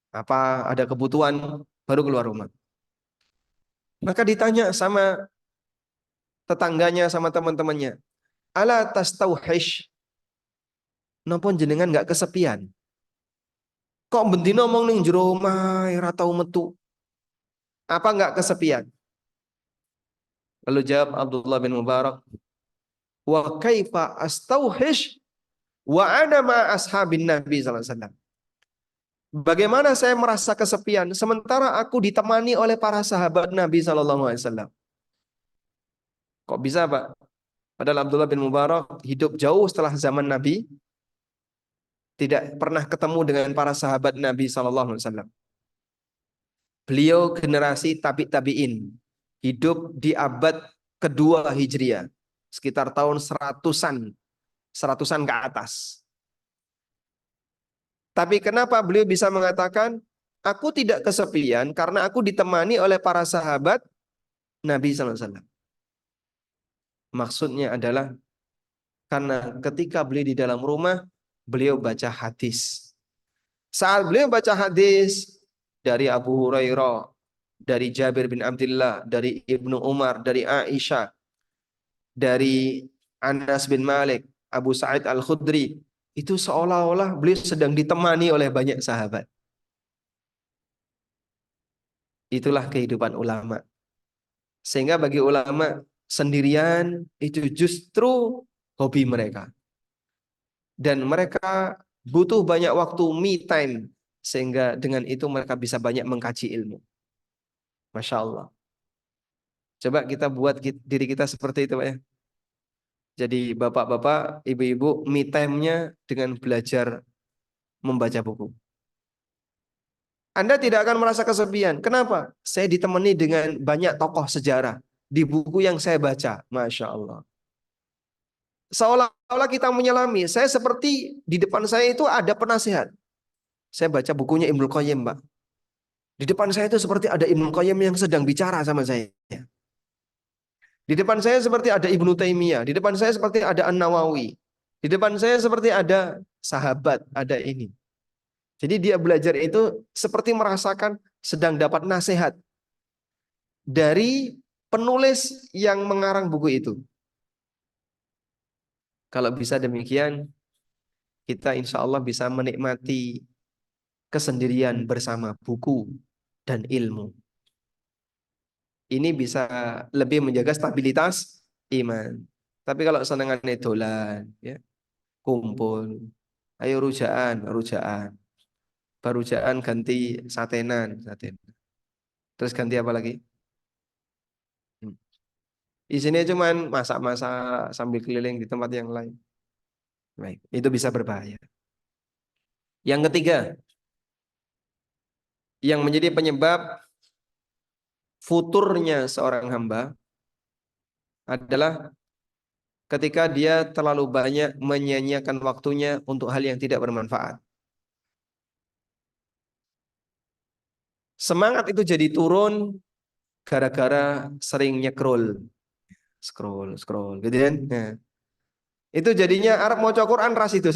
apa ada kebutuhan baru keluar rumah. Maka ditanya sama tetangganya, sama teman-temannya, ala tastauhish, napa jenengan nggak kesepian? Kok bendino ngomong ning jero omah ora tau metu? Apa nggak kesepian? Lalu jawab Abdullah bin Mubarak, wa kaifa astauhish wa ana ma ashabin Nabi sallallahu alaihi wasallam. Bagaimana saya merasa kesepian sementara aku ditemani oleh para sahabat Nabi sallallahu alaihi wasallam? Kok bisa, Pak? Padahal Abdullah bin Mubarak hidup jauh setelah zaman Nabi, tidak pernah ketemu dengan para sahabat Nabi sallallahu alaihi wasallam. Beliau generasi tabi'in, hidup di abad kedua Hijriah, sekitar tahun seratusan ke atas. Tapi kenapa beliau bisa mengatakan, aku tidak kesepian karena aku ditemani oleh para sahabat Nabi sallallahu alaihi wasallam. Maksudnya adalah karena ketika beliau di dalam rumah, beliau baca hadis. Saat beliau baca hadis dari Abu Hurairah, dari Jabir bin Abdullah, dari Ibnu Umar, dari Aisyah, dari Anas bin Malik, Abu Sa'id Al-Khudri, itu seolah-olah beliau sedang ditemani oleh banyak sahabat. Itulah kehidupan ulama. Sehingga bagi ulama, sendirian itu justru hobi mereka. Dan mereka butuh banyak waktu me time. Sehingga dengan itu mereka bisa banyak mengkaji ilmu. Masya Allah. Coba kita buat diri kita seperti itu, Pak ya. Jadi bapak-bapak, ibu-ibu, me time-nya dengan belajar membaca buku. Anda tidak akan merasa kesepian. Kenapa? Saya ditemani dengan banyak tokoh sejarah di buku yang saya baca. Masya Allah. Seolah-olah kita menyelami. Saya seperti di depan saya itu ada penasihat. Saya baca bukunya Ibnu Qayyim, Pak. Di depan saya itu seperti ada Ibnu Qayyim yang sedang bicara sama saya. Di depan saya seperti ada Ibnu Taimiyah. Di depan saya seperti ada An-Nawawi. Di depan saya seperti ada sahabat, ada ini. Jadi dia belajar itu seperti merasakan sedang dapat nasihat dari penulis yang mengarang buku itu. Kalau bisa demikian, kita insya Allah bisa menikmati kesendirian bersama buku dan ilmu. Ini bisa lebih menjaga stabilitas iman. Tapi kalau senengannya dolan, ya, kumpul, ayo rujaan, rujaan. Barujaan ganti satenan, satenan. Terus ganti apa lagi? Isinya cuman masak-masak sambil keliling di tempat yang lain. Baik, itu bisa berbahaya. Yang ketiga, yang menjadi penyebab futurnya seorang hamba adalah ketika dia terlalu banyak menyia-nyiakan waktunya untuk hal yang tidak bermanfaat. Semangat itu jadi turun gara-gara sering nyekrol, scroll, gitu kan? Nah, itu jadinya Arab mau Quran ras itu.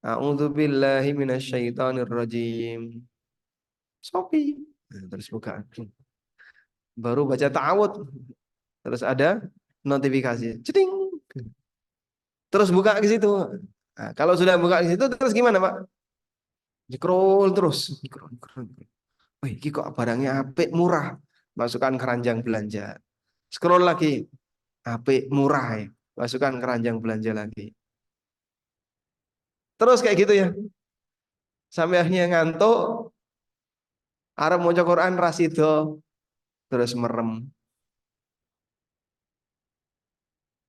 A'udzubillahi minasyaitonirrajim. Shopee. Nah, terus buka. Baru baca ta'awud. Terus ada notifikasi. Ceding. Terus buka ke situ. Nah, kalau sudah buka ke situ terus gimana, Pak? Scroll terus. Scroll. Wih, ini kok barangnya apik murah. Masukkan keranjang belanja. Scroll lagi. Apik murah ya. Masukkan keranjang belanja lagi. Terus kayak gitu ya. Sampai akhirnya ngantuk. Arab mau Quran ras itu. Terus merem.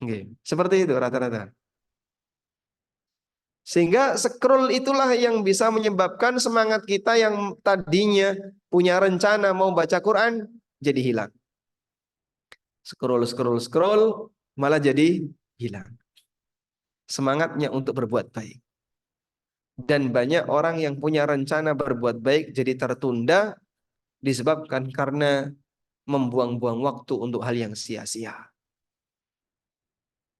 Nggih, seperti itu rata-rata. Sehingga scroll itulah yang bisa menyebabkan semangat kita yang tadinya punya rencana mau baca Quran jadi hilang. Scroll malah jadi hilang. Semangatnya untuk berbuat baik. Dan banyak orang yang punya rencana berbuat baik jadi tertunda disebabkan karena membuang-buang waktu untuk hal yang sia-sia.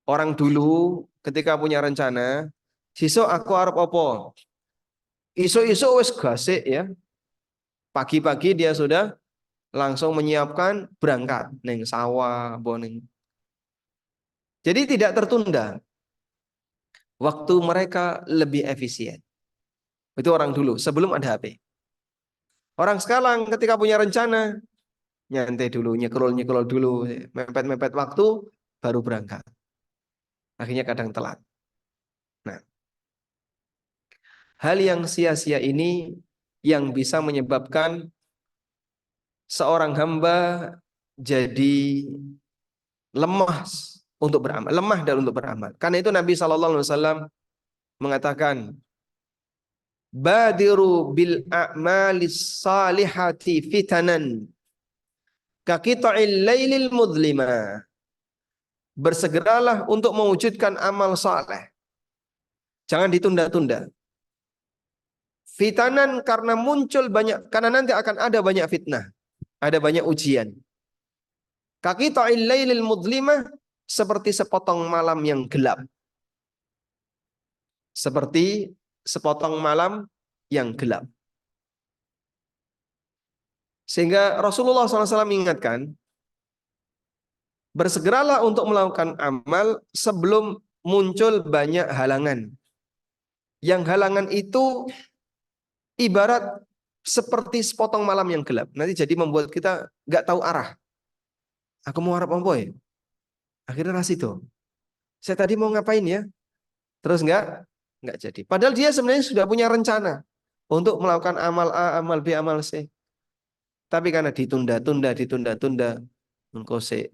Orang dulu ketika punya rencana, sesuk aku arep apa? Isu-isu wis gasik ya. Pagi-pagi dia sudah langsung menyiapkan berangkat neng sawah, boning. Jadi tidak tertunda. Waktu mereka lebih efisien. Itu orang dulu sebelum ada HP. Orang sekarang ketika punya rencana, nyantai dulu, nyekrol dulu, mepet-mepet waktu, baru berangkat. Akhirnya kadang telat. Nah, hal yang sia-sia ini yang bisa menyebabkan seorang hamba jadi lemah untuk beramal, lemah dan untuk beramal. Karena itu Nabi SAW mengatakan, badiru bil a'malis salihati fitanan kakita'il lailil mudlima. Bersegeralah untuk mewujudkan amal saleh. Jangan ditunda-tunda. Fitanan karena muncul banyak, karena nanti akan ada banyak fitnah, ada banyak ujian. Kakita'il lailil mudlima, seperti sepotong malam yang gelap. Seperti sepotong malam yang gelap. Sehingga Rasulullah SAW mengingatkan, bersegeralah untuk melakukan amal sebelum muncul banyak halangan. Yang halangan itu ibarat seperti sepotong malam yang gelap. Nanti jadi membuat kita nggak tahu arah. Aku mau harap apa ya? Akhirnya ras itu. Saya tadi mau ngapain ya? Terus nggak jadi. Padahal dia sebenarnya sudah punya rencana untuk melakukan amal A, amal B, amal C. Tapi karena ditunda-tunda, engkose,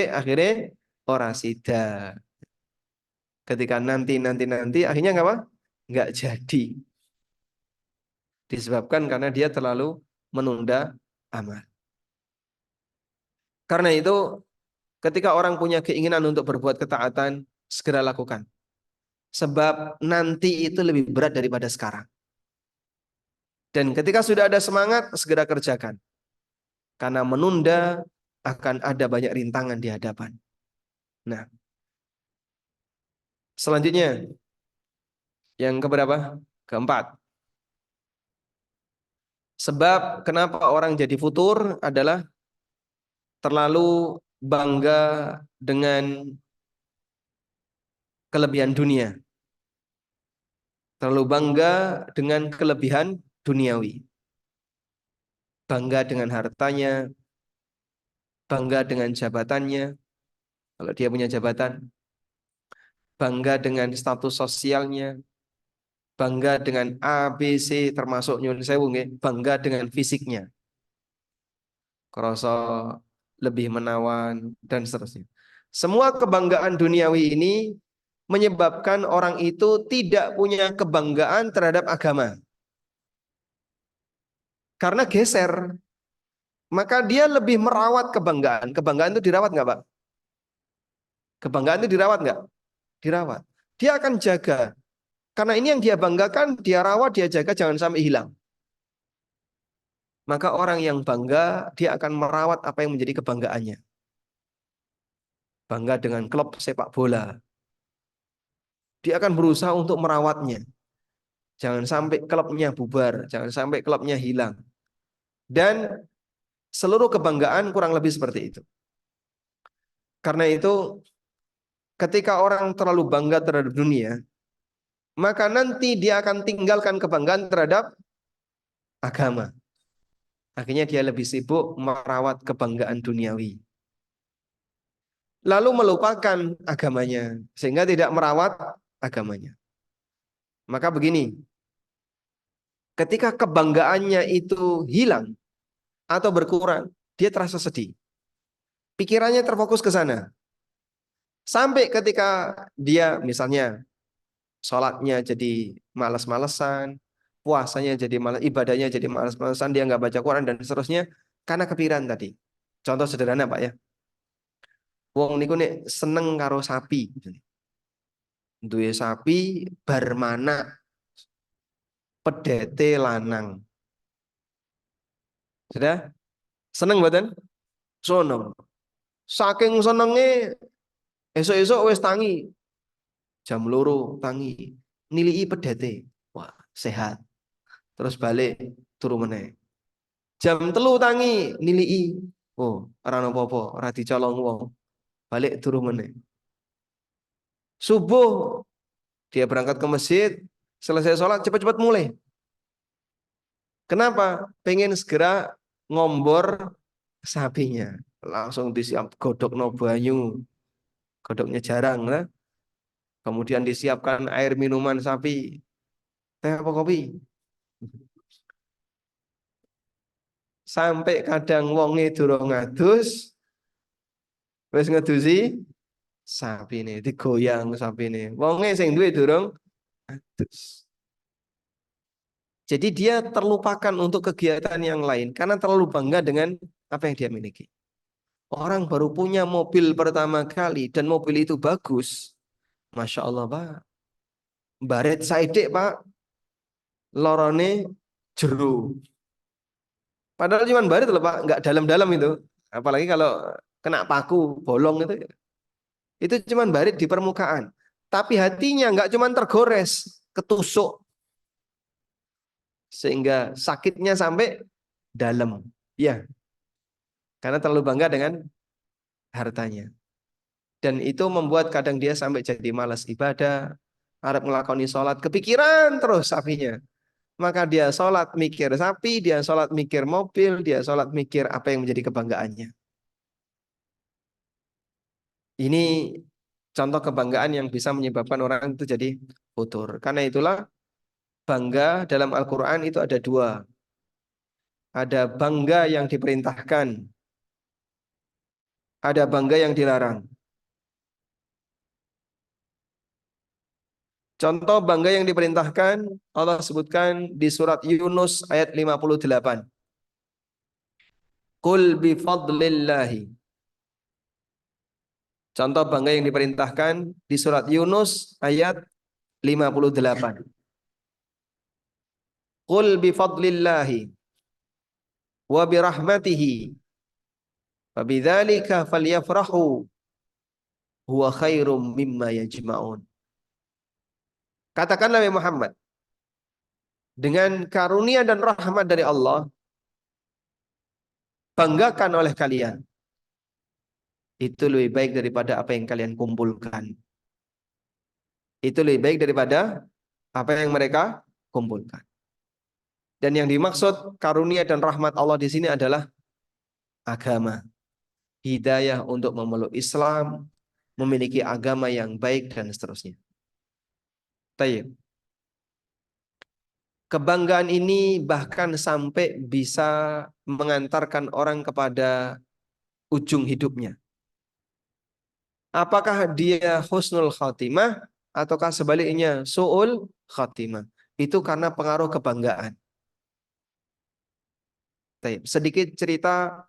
akhirnya ora sida. Ketika nanti, akhirnya nggak apa? Nggak jadi. Disebabkan karena dia terlalu menunda amal. Karena itu, ketika orang punya keinginan untuk berbuat ketaatan, segera lakukan. Sebab nanti itu lebih berat daripada sekarang. Dan ketika sudah ada semangat, segera kerjakan. Karena menunda akan ada banyak rintangan di hadapan. Nah, selanjutnya, yang keberapa? Keempat. Sebab kenapa orang jadi futur adalah terlalu bangga dengan kelebihan dunia. Terlalu bangga dengan kelebihan duniawi. Bangga dengan hartanya, bangga dengan jabatannya, kalau dia punya jabatan, bangga dengan status sosialnya, bangga dengan A, B, C, termasuk nyun sewu nggih, bangga dengan fisiknya. Krasa lebih menawan dan seterusnya. Semua kebanggaan duniawi ini menyebabkan orang itu tidak punya kebanggaan terhadap agama. Karena geser, maka dia lebih merawat kebanggaan. Kebanggaan itu dirawat nggak, Pak? Kebanggaan itu dirawat nggak? Dirawat. Dia akan jaga. Karena ini yang dia banggakan, dia rawat, dia jaga, jangan sampai hilang. Maka orang yang bangga, dia akan merawat apa yang menjadi kebanggaannya. Bangga dengan klub sepak bola. Dia akan berusaha untuk merawatnya. Jangan sampai klubnya bubar, jangan sampai klubnya hilang. Dan seluruh kebanggaan kurang lebih seperti itu. Karena itu, ketika orang terlalu bangga terhadap dunia, maka nanti dia akan tinggalkan kebanggaan terhadap agama. Akhirnya dia lebih sibuk merawat kebanggaan duniawi. Lalu melupakan agamanya, sehingga tidak merawat agamanya. Maka begini, ketika kebanggaannya itu hilang atau berkurang, dia terasa sedih. Pikirannya terfokus ke sana. Sampai ketika dia misalnya sholatnya jadi malas-malesan, puasanya jadi malas, ibadahnya jadi malas-malesan, dia nggak baca Quran dan seterusnya, karena kepikiran tadi. Contoh sederhana, Pak ya. Wong niku nek seneng karo sapi. Duwe sapi bar manak pedete lanang. Sudah? Seneng mboten? Seneng. Saking senenge esuk-esuk wis tangi. Jam loro tangi. Nilii pedete. Wah, sehat. Terus balik turu meneh. Jam telu tangi nilii. Oh, ora apa-apa, ora dicolong wong. Balik turu meneh. Subuh dia berangkat ke masjid, selesai sholat cepat-cepat mulai. Kenapa? Pengen segera ngombor sapinya. Langsung disiap godok no banyu. Godoknya jarang lah. Kemudian disiapkan air minuman sapi. Teh apa kopi? Sampai kadang wonge durung ngadus, wis ngedusi sapi ini digoyang sapi ini. Wonge sing duwe durung adus. Jadi dia terlupakan untuk kegiatan yang lain karena terlalu bangga dengan apa yang dia miliki. Orang baru punya mobil pertama kali dan mobil itu bagus. Masya Allah, Pak. Baret saidik, Pak. Lorone jeru. Padahal cuma baret loh, Pak. Nggak dalam-dalam itu. Apalagi kalau kena paku, bolong itu. Itu cuma baret di permukaan. Tapi hatinya nggak cuma tergores, ketusuk. Sehingga sakitnya sampai dalam. Ya, karena terlalu bangga dengan hartanya. Dan itu membuat kadang dia sampai jadi malas ibadah, harap ngelakoni sholat, kepikiran terus sapinya. Maka dia sholat mikir sapi, dia sholat mikir mobil, dia sholat mikir apa yang menjadi kebanggaannya. Ini contoh kebanggaan yang bisa menyebabkan orang itu jadi futur. Karena itulah bangga dalam Al-Quran itu ada dua. Ada bangga yang diperintahkan, ada bangga yang dilarang. Contoh bangga yang diperintahkan Allah sebutkan di surat Yunus ayat 58. Qul bi fadlillahi. Contoh bangga yang diperintahkan di surat Yunus ayat 58. Qul bi fadlillahi wa bi rahmatihi fa bidzalika falyafrahu huwa khairum mimma yajma'un. Katakanlah wahai Muhammad, dengan karunia dan rahmat dari Allah, banggakan oleh kalian. Itu lebih baik daripada apa yang kalian kumpulkan. Itu lebih baik daripada apa yang mereka kumpulkan. Dan yang dimaksud karunia dan rahmat Allah di sini adalah agama. Hidayah untuk memeluk Islam, memiliki agama yang baik dan seterusnya. Tayyib. Kebanggaan ini bahkan sampai bisa mengantarkan orang kepada ujung hidupnya. Apakah dia husnul khatimah ataukah sebaliknya su'ul khatimah? Itu karena pengaruh kebanggaan. Sedikit cerita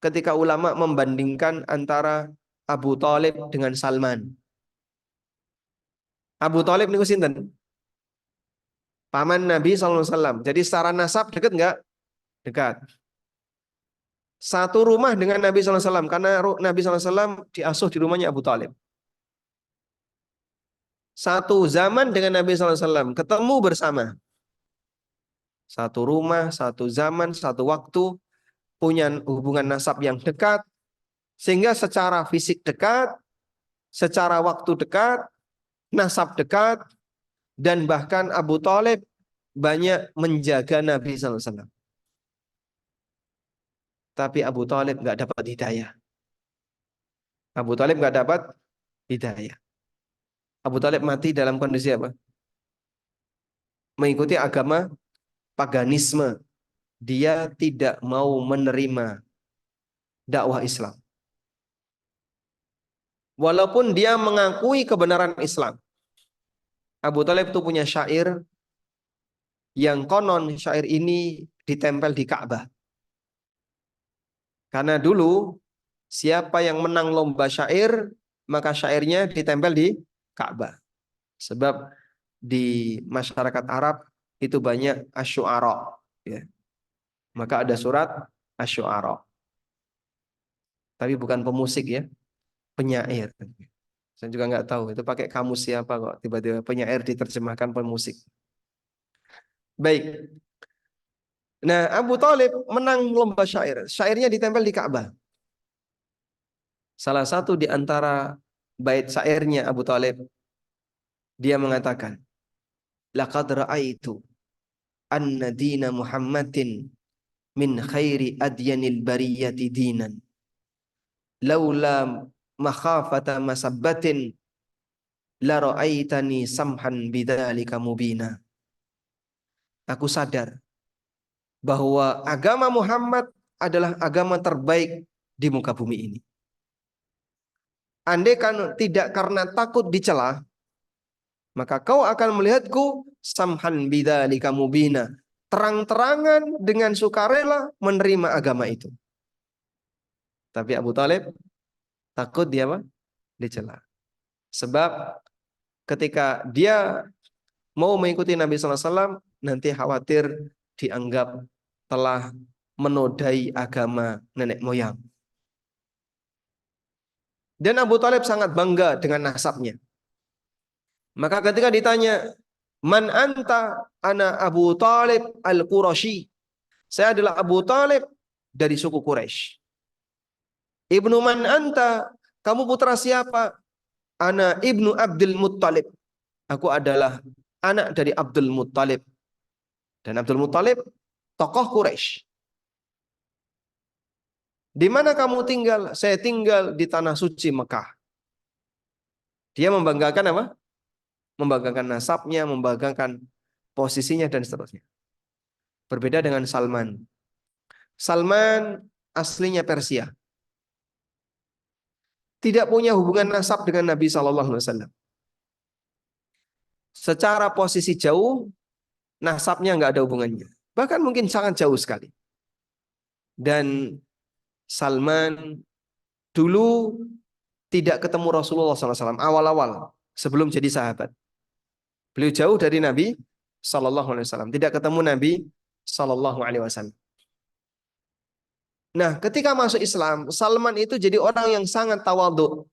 ketika ulama membandingkan antara Abu Thalib dengan Salman. Abu Thalib niku sinten? Paman Nabi SAW. Jadi secara nasab dekat enggak? Dekat. Satu rumah dengan Nabi SAW. Karena Nabi SAW diasuh di rumahnya Abu Thalib. Satu zaman dengan Nabi SAW. Ketemu bersama. Satu rumah, satu zaman, satu waktu. Punya hubungan nasab yang dekat. Sehingga secara fisik dekat. Secara waktu dekat. Nasab dekat. Dan bahkan Abu Thalib banyak menjaga Nabi SAW. Tapi Abu Thalib nggak dapat hidayah. Abu Thalib nggak dapat hidayah. Abu Thalib mati dalam kondisi apa? Mengikuti agama paganisme. Dia tidak mau menerima dakwah Islam. Walaupun dia mengakui kebenaran Islam. Abu Thalib itu punya syair yang konon syair ini ditempel di Ka'bah. Karena dulu siapa yang menang lomba syair, maka syairnya ditempel di Ka'bah. Sebab di masyarakat Arab itu banyak asy'ara, ya. Maka ada surat asy'ara. Tapi bukan pemusik ya, penyair. Saya juga nggak tahu itu pakai kamus siapa kok tiba-tiba penyair diterjemahkan pemusik. Baik. Nah, Abu Thalib menang lomba syair. Syairnya ditempel di Ka'bah. Salah satu di antara bait syairnya Abu Thalib, dia mengatakan, laqad ra'aitu anna dina Muhammadin min khairi adyanil bariyati dinan. Laula makhafata masabbatin la ra'aitani samhan bidzalika mubina. Aku sadar bahwa agama Muhammad adalah agama terbaik di muka bumi ini. Andai kan tidak karena takut dicela, maka kau akan melihatku samhan bidzalika mubina, terang-terangan dengan sukarela menerima agama itu. Tapi Abu Thalib takut dia apa? Dicela. Sebab ketika dia mau mengikuti Nabi SAW, nanti khawatir dianggap telah menodai agama nenek moyang. Dan Abu Thalib sangat bangga dengan nasabnya. Maka ketika ditanya, man anta? Ana Abu Thalib al-Qurashi. Saya adalah Abu Thalib dari suku Quraisy. Ibnu man anta? Kamu putra siapa? Ana ibnu Abdul Muttalib. Aku adalah anak dari Abdul Muttalib. Dan Abdul Muttalib tokoh Quraisy. Di mana kamu tinggal? Saya tinggal di tanah suci Mekah. Dia membanggakan apa? Membanggakan nasabnya, membanggakan posisinya dan seterusnya. Berbeda dengan Salman. Salman aslinya Persia. Tidak punya hubungan nasab dengan Nabi Shallallahu Alaihi Wasallam. Secara posisi jauh, nasabnya nggak ada hubungannya. Bahkan mungkin sangat jauh sekali. Dan Salman dulu tidak ketemu Rasulullah SAW awal-awal sebelum jadi sahabat. Beliau jauh dari Nabi Sallallahu Alaihi Wasallam, tidak ketemu Nabi Sallallahu Alaihi Wasallam. Nah, ketika masuk Islam, Salman itu jadi orang yang sangat tawadhu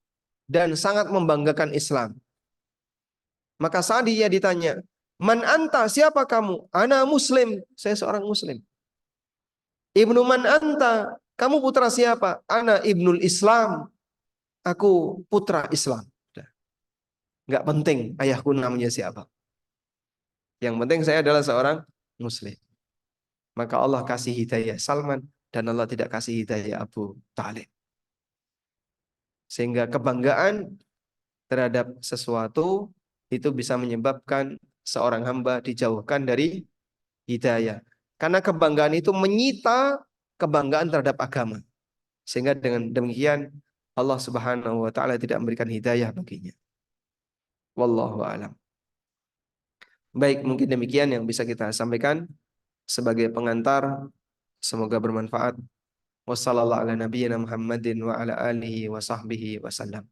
dan sangat membanggakan Islam. Maka saat dia ditanya, "Man anta? Siapa kamu?" "Ana Muslim." Saya seorang Muslim. "Ibnu man anta?" "Kamu putra siapa?" "Ana ibnul Islam." Aku putra Islam. Nggak penting ayahku namanya siapa. Yang penting saya adalah seorang Muslim. Maka Allah kasih hidayah Salman dan Allah tidak kasih hidayah Abu Talib. Sehingga kebanggaan terhadap sesuatu itu bisa menyebabkan seorang hamba dijauhkan dari hidayah. Karena kebanggaan itu menyita kebanggaan terhadap agama. Sehingga dengan demikian Allah Subhanahu wa taala tidak memberikan hidayah baginya. Wallahu a'lam. Baik, mungkin demikian yang bisa kita sampaikan sebagai pengantar. Semoga bermanfaat. Wassallallahu ala nabiyyina Muhammadin wa ala alihi wa sahbihi wasallam.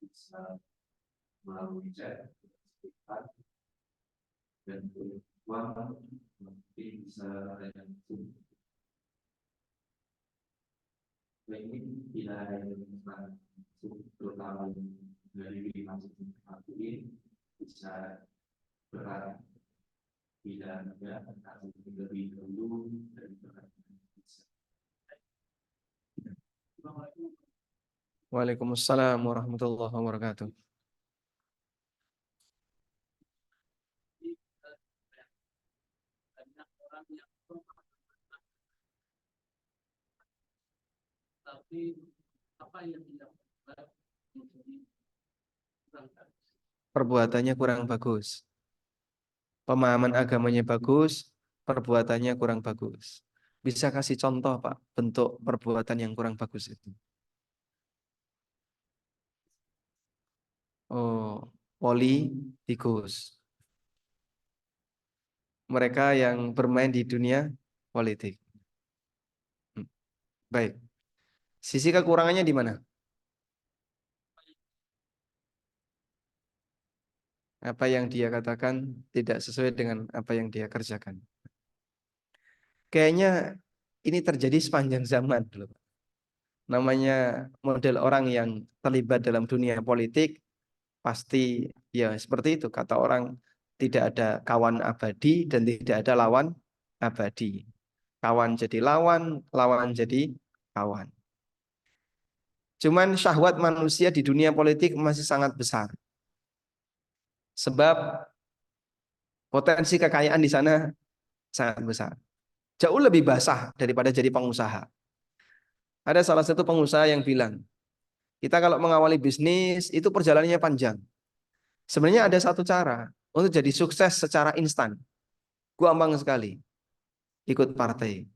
Bisa melalui chat dan uang mungkin bisa ada yang ini tidak ada yang terutama dari masuk ini bisa berat tidak ada atau lebih dulu dari berat. Waalaikumsalam warahmatullahi wabarakatuh. Tapi apa yang tidak Perbuatannya kurang bagus. Pemahaman agamanya bagus, perbuatannya kurang bagus. Bisa kasih contoh, Pak, bentuk perbuatan yang kurang bagus itu? Oh, politikus. Mereka yang bermain di dunia politik. Baik. Sisi kekurangannya di mana? Apa yang dia katakan tidak sesuai dengan apa yang dia kerjakan. Kayaknya ini terjadi sepanjang zaman dulu. Namanya model orang yang terlibat dalam dunia politik, pasti ya seperti itu. Kata orang, tidak ada kawan abadi dan tidak ada lawan abadi. Kawan jadi lawan, lawan jadi kawan. Cuman syahwat manusia di dunia politik masih sangat besar. Sebab potensi kekayaan di sana sangat besar. Jauh lebih basah daripada jadi pengusaha. Ada salah satu pengusaha yang bilang, kita kalau mengawali bisnis itu perjalanannya panjang. Sebenarnya ada satu cara untuk jadi sukses secara instan. Gampang sekali. Ikut partai.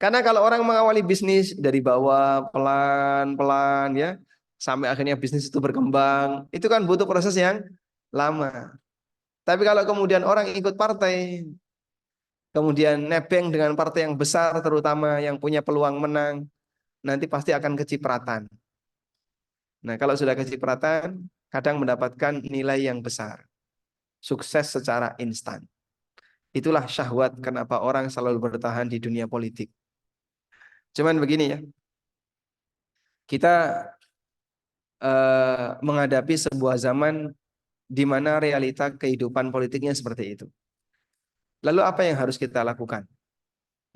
Karena kalau orang mengawali bisnis dari bawah pelan-pelan ya, sampai akhirnya bisnis itu berkembang, itu kan butuh proses yang lama. Tapi kalau kemudian orang ikut partai, kemudian nebeng dengan partai yang besar, terutama yang punya peluang menang, nanti pasti akan kecipratan. Nah, kalau sudah kecipratan, kadang mendapatkan nilai yang besar. sukses secara instan. Itulah syahwat kenapa orang selalu bertahan di dunia politik. Cuman begini ya, kita menghadapi sebuah zaman di mana realita kehidupan politiknya seperti itu. Lalu apa yang harus kita lakukan?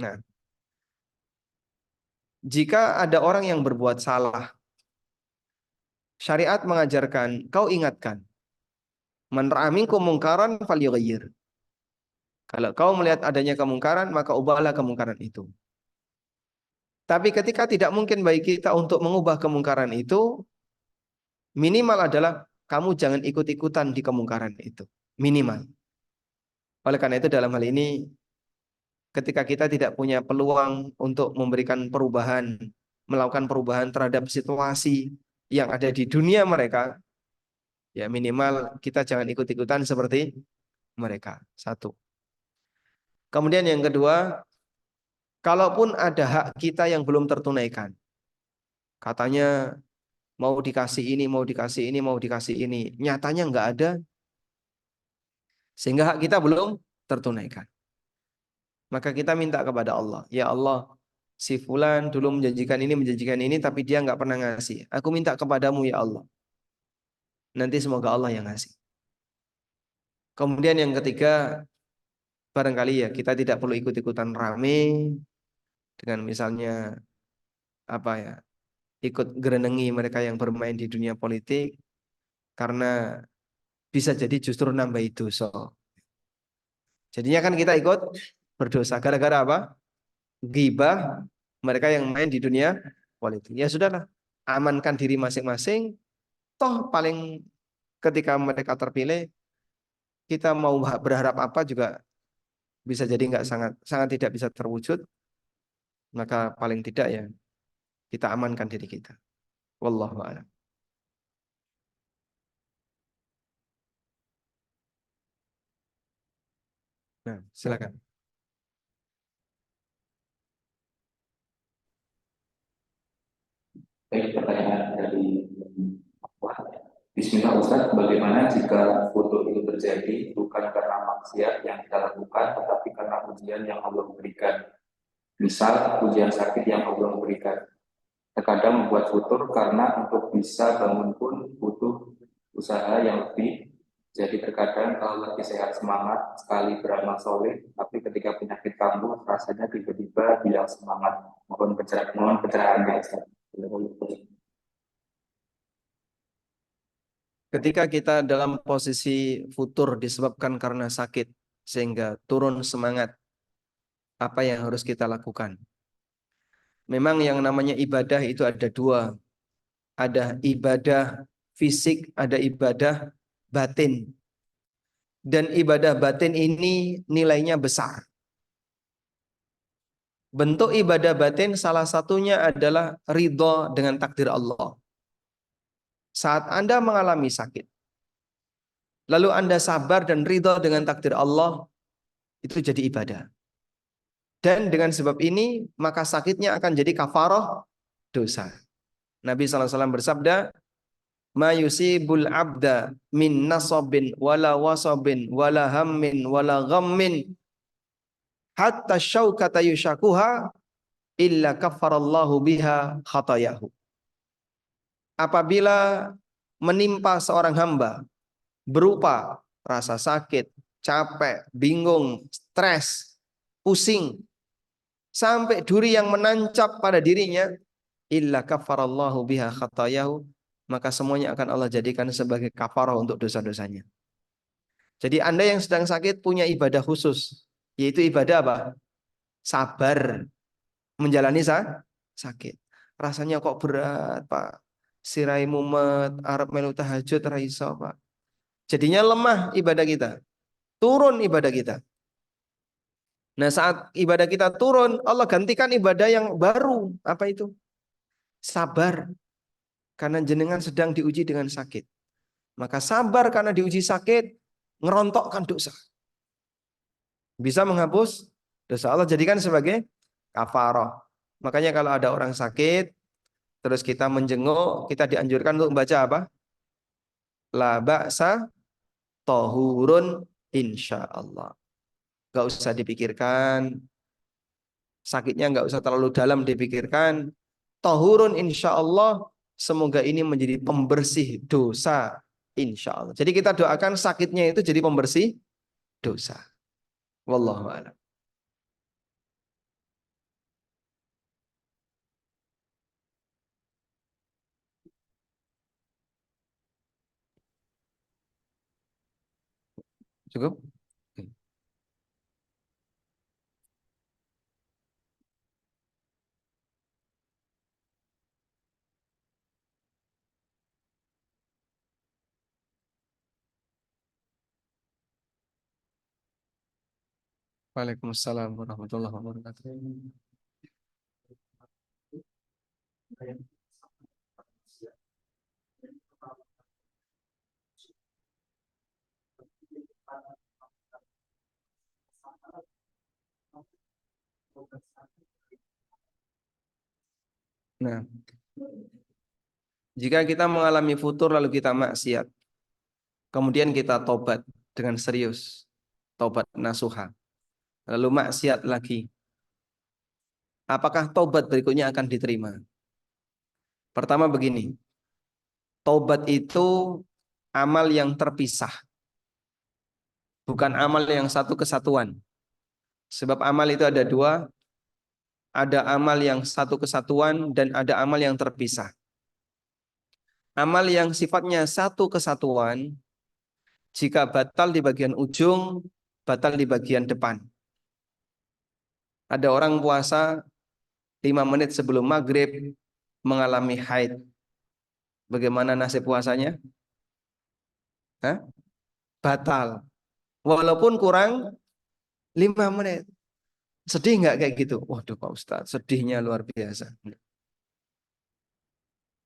Nah, jika ada orang yang berbuat salah, syariat mengajarkan, kau ingatkan, man ra'a minkum mungkaran falyughayyir. Kalau kau melihat adanya kemungkaran, maka ubahlah kemungkaran itu. Tapi ketika tidak mungkin bagi kita untuk mengubah kemungkaran itu, minimal adalah kamu jangan ikut-ikutan di kemungkaran itu. Minimal. Oleh karena itu dalam hal ini, ketika kita tidak punya peluang untuk memberikan perubahan, melakukan perubahan terhadap situasi yang ada di dunia mereka, ya minimal kita jangan ikut-ikutan seperti mereka. Satu. Kemudian yang kedua, kalaupun ada hak kita yang belum tertunaikan, katanya mau dikasih ini, mau dikasih ini, mau dikasih ini, nyatanya nggak ada, sehingga hak kita belum tertunaikan. Maka kita minta kepada Allah, ya Allah, si fulan dulu menjanjikan ini, tapi dia nggak pernah ngasih. Aku minta kepadamu ya Allah. Nanti semoga Allah yang ngasih. Kemudian yang ketiga, barangkali ya kita tidak perlu ikut-ikutan rame dengan misalnya apa ya, ikut gerenengi mereka yang bermain di dunia politik, karena bisa jadi justru nambah dosa. Jadinya kan kita ikut berdosa gara-gara apa? Ghibah mereka yang main di dunia politik. Ya sudahlah, amankan diri masing-masing. Toh paling ketika mereka terpilih, kita mau berharap apa juga bisa jadi nggak sangat tidak bisa terwujud. Maka paling tidak ya kita amankan diri kita. Wallahu a'lam. Nah, silakan. Baik, pertanyaan dari Bismillah Ustadz, bagaimana jika foto itu terjadi bukan karena maksiat yang kita lakukan, tetapi karena ujian yang Allah berikan? Misal, ujian sakit yang Allah berikan. Terkadang membuat futur karena untuk bisa bangun pun butuh usaha yang lebih. Jadi terkadang kalau lagi sehat semangat sekali beramal soleh, tapi ketika penyakit kambuh rasanya tiba-tiba bilang semangat. Mohon pencerahan ya Ustaz. Ketika kita dalam posisi futur disebabkan karena sakit, sehingga turun semangat, apa yang harus kita lakukan? Memang yang namanya ibadah itu ada dua. Ada ibadah fisik, ada ibadah batin. Dan ibadah batin ini nilainya besar. Bentuk ibadah batin salah satunya adalah ridho dengan takdir Allah. Saat Anda mengalami sakit, lalu Anda sabar dan ridho dengan takdir Allah, itu jadi ibadah. Dan dengan sebab ini, maka sakitnya akan jadi kafarah dosa. Nabi SAW bersabda, ma yusibul abda min nasabin wala wasabin wala hammin wala ghammin hatta syaukata yushakuha illa kafarallahu biha khatayahu. Apabila menimpa seorang hamba berupa rasa sakit, capek, bingung, stres, pusing, sampai duri yang menancap pada dirinya, illa kafarallahu biha khatayahu, maka semuanya akan Allah jadikan sebagai kafarah untuk dosa-dosanya. Jadi Anda yang sedang sakit punya ibadah khusus, yaitu ibadah apa? Sabar menjalani sakit. Rasanya kok berat, Pak. Sirai mumet, arep melu tahajud ra iso, Pak. Jadinya lemah ibadah kita. Turun ibadah kita. Nah, saat ibadah kita turun, Allah gantikan ibadah yang baru. Apa itu? Sabar. Karena jenengan sedang diuji dengan sakit. Maka sabar karena diuji sakit, ngerontokkan dosa. Bisa menghapus dosa. Allah jadikan sebagai kafarah. Makanya kalau ada orang sakit, terus kita menjenguk, kita dianjurkan untuk membaca apa? La ba'sa tahurun insyaallah. Nggak usah dipikirkan, sakitnya nggak usah terlalu dalam dipikirkan. Tahurun insyaallah, semoga ini menjadi pembersih dosa insyaallah. Jadi kita doakan sakitnya itu jadi pembersih dosa. Wallahu a'lam. Cukup? Waalaikumsalam warahmatullahi wabarakatuh. Nah, jika kita mengalami futur lalu kita maksiat, kemudian kita tobat dengan serius, tobat nasuha, lalu maksiat lagi, apakah tobat berikutnya akan diterima? Pertama begini, tobat itu amal yang terpisah, bukan amal yang satu kesatuan. Sebab amal itu ada dua, ada amal yang satu kesatuan dan ada amal yang terpisah. Amal yang sifatnya satu kesatuan, jika batal di bagian ujung, batal di bagian depan. Ada orang puasa 5 menit sebelum maghrib mengalami haid. Bagaimana nasib puasanya? Hah? Batal. Walaupun kurang 5 menit. Sedih nggak kayak gitu? Waduh Pak Ustadz, sedihnya luar biasa.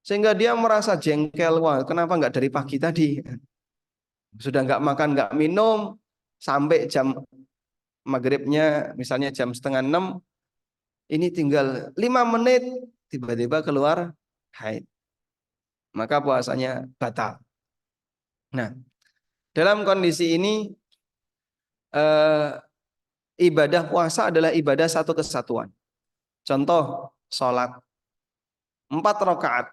Sehingga dia merasa jengkel, wah kenapa nggak dari pagi tadi? Sudah nggak makan, nggak minum, sampai jam maghribnya misalnya jam setengah 6, ini tinggal 5 menit, tiba-tiba keluar haid. Maka puasanya batal. Nah, dalam kondisi ini eh, ibadah puasa adalah ibadah satu kesatuan. Contoh, sholat 4 rakaat.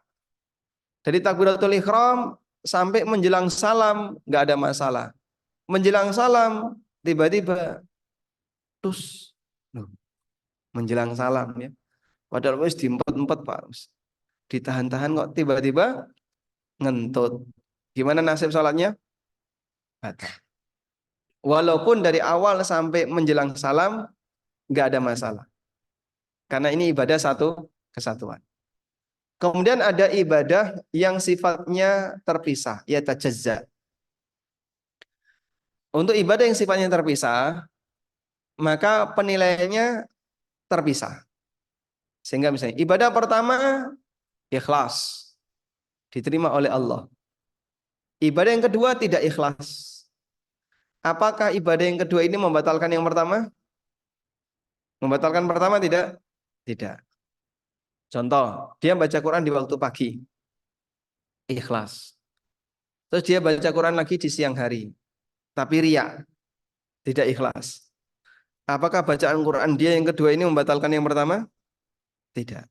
Dari takbiratul ihram sampai menjelang salam nggak ada masalah. Menjelang salam tiba-tiba terus menjelang salam ya. Padahal wis diempet-empet Pak. Ditahan-tahan kok tiba-tiba ngentut. Gimana nasib sholatnya? Batal. Walaupun dari awal sampai menjelang salam nggak ada masalah. Karena ini ibadah satu kesatuan. Kemudian ada ibadah yang sifatnya terpisah, ya tajazza. Untuk ibadah yang sifatnya terpisah, maka penilaiannya terpisah. Sehingga misalnya ibadah pertama ikhlas, diterima oleh Allah. Ibadah yang kedua tidak ikhlas. Apakah ibadah yang kedua ini membatalkan yang pertama? Membatalkan pertama tidak? Tidak. Contoh, dia baca Quran di waktu pagi, ikhlas. Terus dia baca Quran lagi di siang hari, tapi riya, tidak ikhlas. Apakah bacaan Quran dia yang kedua ini membatalkan yang pertama? Tidak.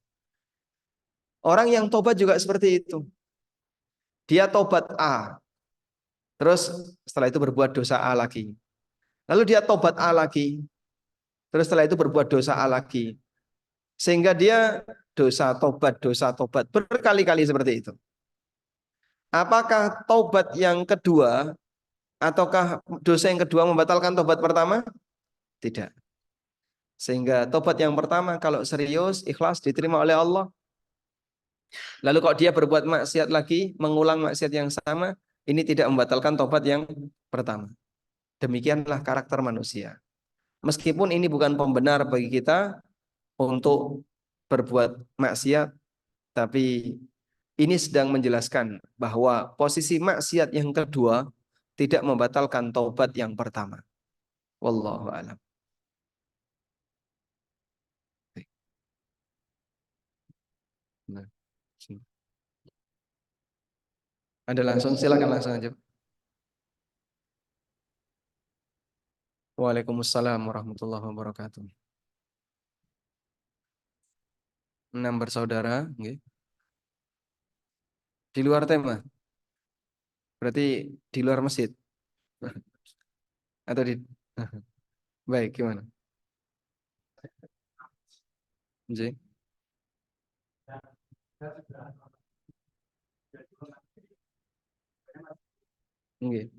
Orang yang tobat juga seperti itu. Dia tobat A, terus setelah itu berbuat dosa A lagi. Lalu dia tobat A lagi, terus setelah itu berbuat dosa A lagi. Sehingga dia dosa tobat berkali-kali seperti itu. Apakah tobat yang kedua ataukah dosa yang kedua membatalkan tobat pertama? Tidak. Sehingga tobat yang pertama kalau serius, ikhlas diterima oleh Allah. Lalu kalau dia berbuat maksiat lagi, mengulang maksiat yang sama, ini tidak membatalkan tobat yang pertama. Demikianlah karakter manusia. Meskipun ini bukan pembenar bagi kita untuk berbuat maksiat, tapi ini sedang menjelaskan bahwa posisi maksiat yang kedua tidak membatalkan taubat yang pertama. Wallahu a'lam. Nah, ada langsung, silakan langsung aja. Waalaikumsalam warahmatullahi wabarakatuh. 6 bersaudara, nggih. Di luar tema, berarti di luar masjid atau di baik gimana? Nggih. Nggih.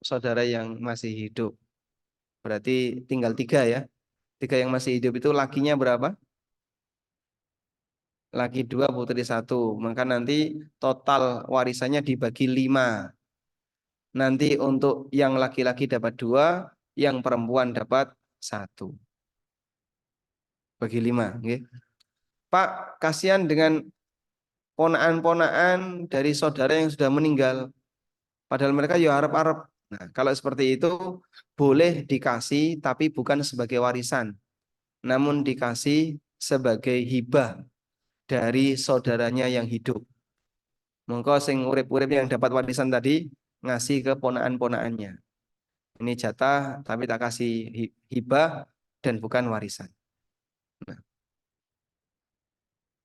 Saudara yang masih hidup. Berarti tinggal 3 ya. 3 yang masih hidup itu lakinya berapa? Laki 2, putri 1. Maka nanti total warisannya dibagi 5. Nanti untuk yang laki-laki dapat 2, yang perempuan dapat 1. Bagi 5. Nggih. Pak, kasihan dengan ponaan-ponaan dari saudara yang sudah meninggal. Padahal mereka ya harap-harap. Nah, kalau seperti itu boleh dikasih tapi bukan sebagai warisan, namun dikasih sebagai hibah dari saudaranya yang hidup. Monggo sing urip-urip yang dapat warisan tadi ngasih ke ponaan-ponaannya. Ini jatah tapi tak kasih hibah dan bukan warisan. Nah,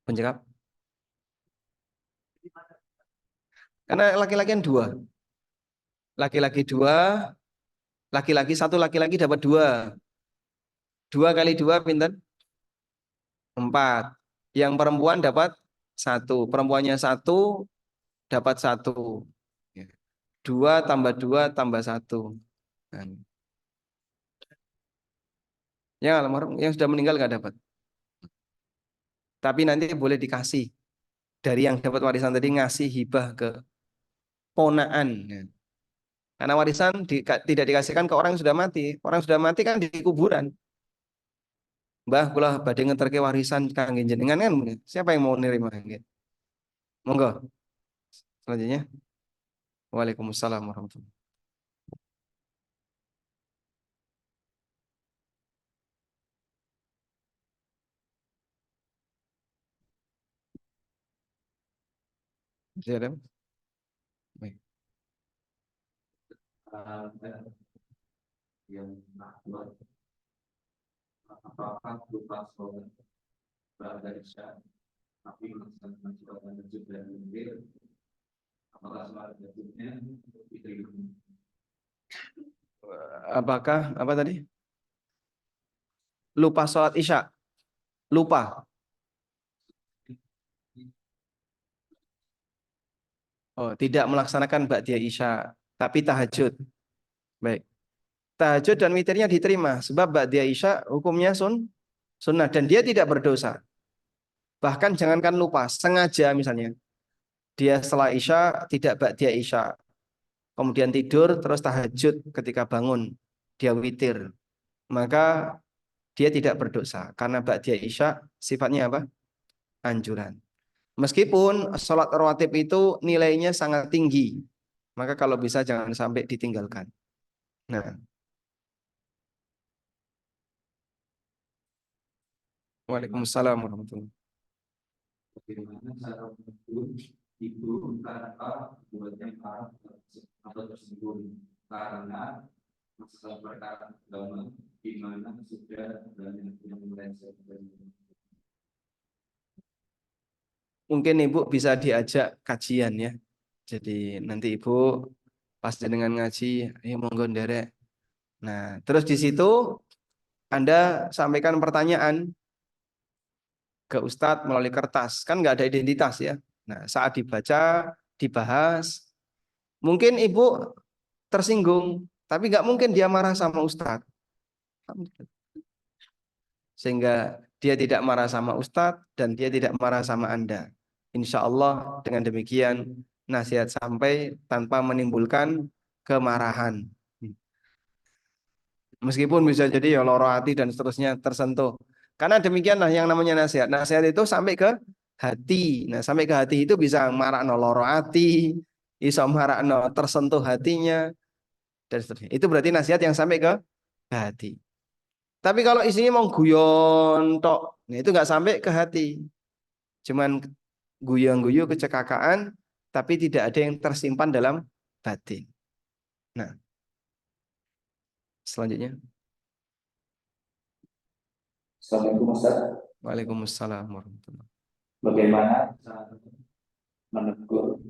penjawab. Karena laki-laki kan 2. Laki-laki 2, laki-laki 1, laki-laki dapat 2. 2 kali 2 pinten? 4. Yang perempuan dapat 1. Perempuannya 1 dapat 1. 2 tambah 2 tambah 1. Nah, yang almarhum yang sudah meninggal nggak dapat. Tapi nanti boleh dikasih dari yang dapat warisan tadi ngasih hibah ke ponaan. Nah, karena warisan tidak dikasihkan ke orang yang sudah mati. Orang yang sudah mati kan di kuburan. Mbah kula badhe ngeterke warisan kangge jenengan kan. Siapa yang mau nerima nggih? Monggo. Selanjutnya. Waalaikumsalam warahmatullahi wabarakatuh. Baik. Yang apakah lupa sholat pada isya tapi melaksanakan sholat tahajud dan witir, apakah sholat tahajudnya diterima? Apakah apa tadi? Lupa sholat isya? Lupa. Oh, tidak melaksanakan ba'diyah isya, tapi tahajud. Baik. Tahajud dan witirnya diterima sebab ba'diyah isya hukumnya sunnah dan dia tidak berdosa. Bahkan jangankan lupa, sengaja misalnya. Dia setelah isya tidak ba'diyah isya. Kemudian tidur terus tahajud ketika bangun dia witir. Maka dia tidak berdosa karena ba'diyah isya sifatnya apa? Anjuran. Meskipun sholat rawatib itu nilainya sangat tinggi, maka kalau bisa jangan sampai ditinggalkan. Nah, waalaikumsalam warahmatullahi wabarakatuh. Bagaimana cara menegur itu tanpa buatnya parah atau tersinggung karena masalah perkara agama di mana sudah banyak yang melenceng dari Mungkin Ibu bisa diajak kajian ya. Jadi nanti Ibu pas dengan ngaji, ayo monggo nderek. Nah, terus di situ Anda sampaikan pertanyaan ke Ustadz melalui kertas. Kan nggak ada identitas ya. Nah, saat dibaca, dibahas, mungkin Ibu tersinggung, tapi nggak mungkin dia marah sama Ustadz. Sehingga dia tidak marah sama Ustadz dan dia tidak marah sama Anda. Insya Allah dengan demikian nasihat sampai tanpa menimbulkan kemarahan. Meskipun bisa jadi ya loro hati dan seterusnya tersentuh. Karena demikianlah yang namanya nasihat. Nasihat itu sampai ke hati. Nah, sampai ke hati itu bisa marakno loro hati, bisa marakno tersentuh hatinya dan seterusnya. Itu berarti nasihat yang sampai ke hati. Tapi kalau isinya mau guyon tok, nah itu nggak sampai ke hati. Cuman guyon-guyu kecekakaan, tapi tidak ada yang tersimpan dalam batin. Nah, selanjutnya. Assalamualaikum Ustaz. Waalaikumsalam warahmatullahi. Bagaimana cara menegur,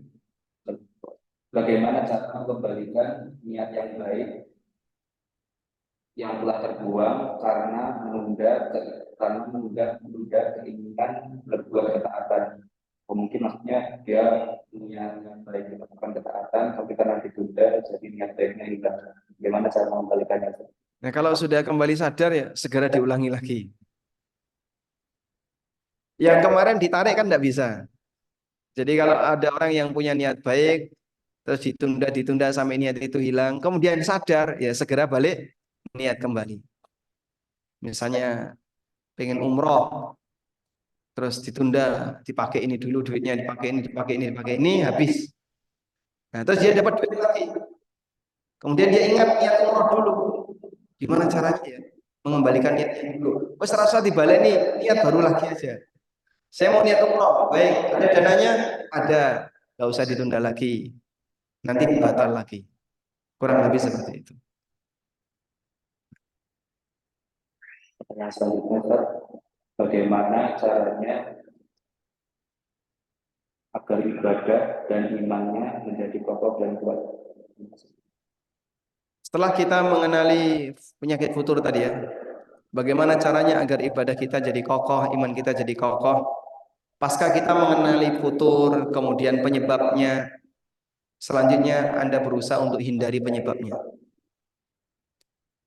bagaimana cara mengembalikan niat yang baik yang telah terbuang karena menunda keinginan berbuat ketaatan. Mungkin maksudnya dia punya niat baik melakukan ketaatan, tapi karena ditunda jadi niat baiknya hilang. Bagaimana cara mengembalikannya? Nah, kalau sudah kembali sadar ya segera diulangi lagi. Yang kemarin ditarik kan tidak bisa. Jadi kalau ada orang yang punya niat baik, terus ditunda sampai niat itu hilang, kemudian sadar, ya segera balik niat kembali. Misalnya pengen umroh, terus ditunda, dipakai ini dulu duitnya, dipakai ini, habis. Nah, terus dia dapat duit lagi. Kemudian dia ingat niat umroh dulu. Gimana caranya ya? Mengembalikan niat dulu. Wes rasa dibalik nih, niat baru lagi aja. Saya mau niat umroh, baik, ada dananya? Ada, nggak usah ditunda lagi. Nanti batal lagi. Kurang lebih seperti itu. Pertanyaan selanjutnya, Ustaz. Bagaimana caranya agar ibadah dan imannya menjadi kokoh dan kuat? Setelah kita mengenali penyakit futur tadi ya, bagaimana caranya agar ibadah kita jadi kokoh, iman kita jadi kokoh? Pasca kita mengenali futur, kemudian penyebabnya, selanjutnya Anda berusaha untuk hindari penyebabnya.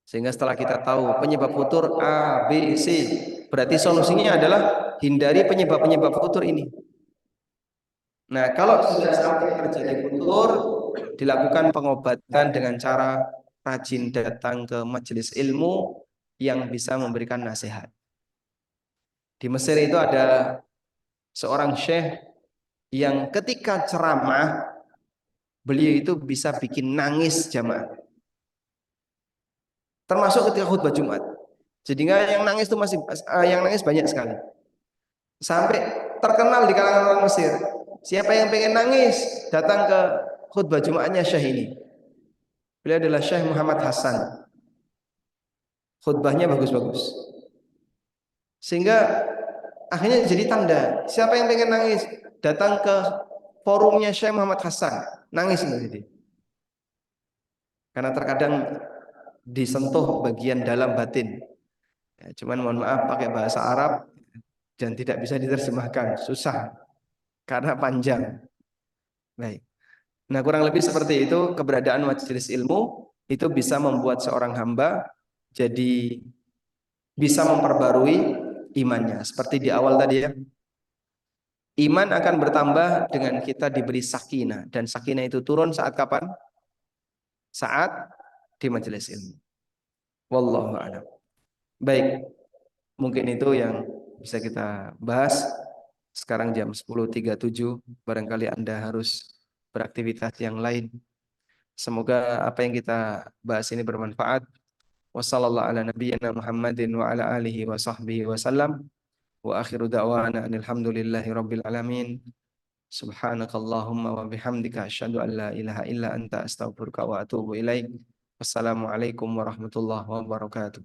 Sehingga setelah kita tahu penyebab futur A, B, C, berarti solusinya adalah hindari penyebab-penyebab futur ini. Nah, kalau sudah sampai terjadi futur, dilakukan pengobatan dengan cara rajin datang ke majelis ilmu yang bisa memberikan nasihat. Di Mesir itu ada seorang syekh yang ketika ceramah, beliau itu bisa bikin nangis jamaah. Termasuk ketika khutbah Jumat. Jadi yang nangis itu yang nangis banyak sekali. Sampai terkenal di kalangan orang Mesir. Siapa yang pengen nangis, datang ke khutbah Jumatnya syekh ini. Beliau adalah Syekh Muhammad Hasan. Khutbahnya bagus-bagus. Sehingga akhirnya jadi tanda. Siapa yang pengen nangis, datang ke forumnya Syekh Muhammad Hasan. Nangis ini. Karena terkadang disentuh bagian dalam batin. Ya, cuman mohon maaf pakai bahasa Arab dan tidak bisa diterjemahkan, susah karena panjang. Baik. Nah, kurang lebih seperti itu keberadaan majelis ilmu itu bisa membuat seorang hamba jadi bisa memperbarui imannya. Seperti di awal tadi ya. Iman akan bertambah dengan kita diberi sakinah dan sakinah itu turun saat kapan? Saat di majelis ilmu. Wallahu a'lam. Baik. Mungkin itu yang bisa kita bahas. Sekarang jam 10.37, barangkali Anda harus beraktivitas yang lain. Semoga apa yang kita bahas ini bermanfaat. Wassallallahu ala nabiyyina Muhammadin wa ala alihi wa sahbihi wasallam. Wa akhiru da'wana alhamdulillahi rabbil alamin. Subhanakallahumma wa bihamdika asyhadu an la ilaha illa anta astaghfiruka wa atubu ilaik. Wassalamualaikum warahmatullahi wabarakatuh.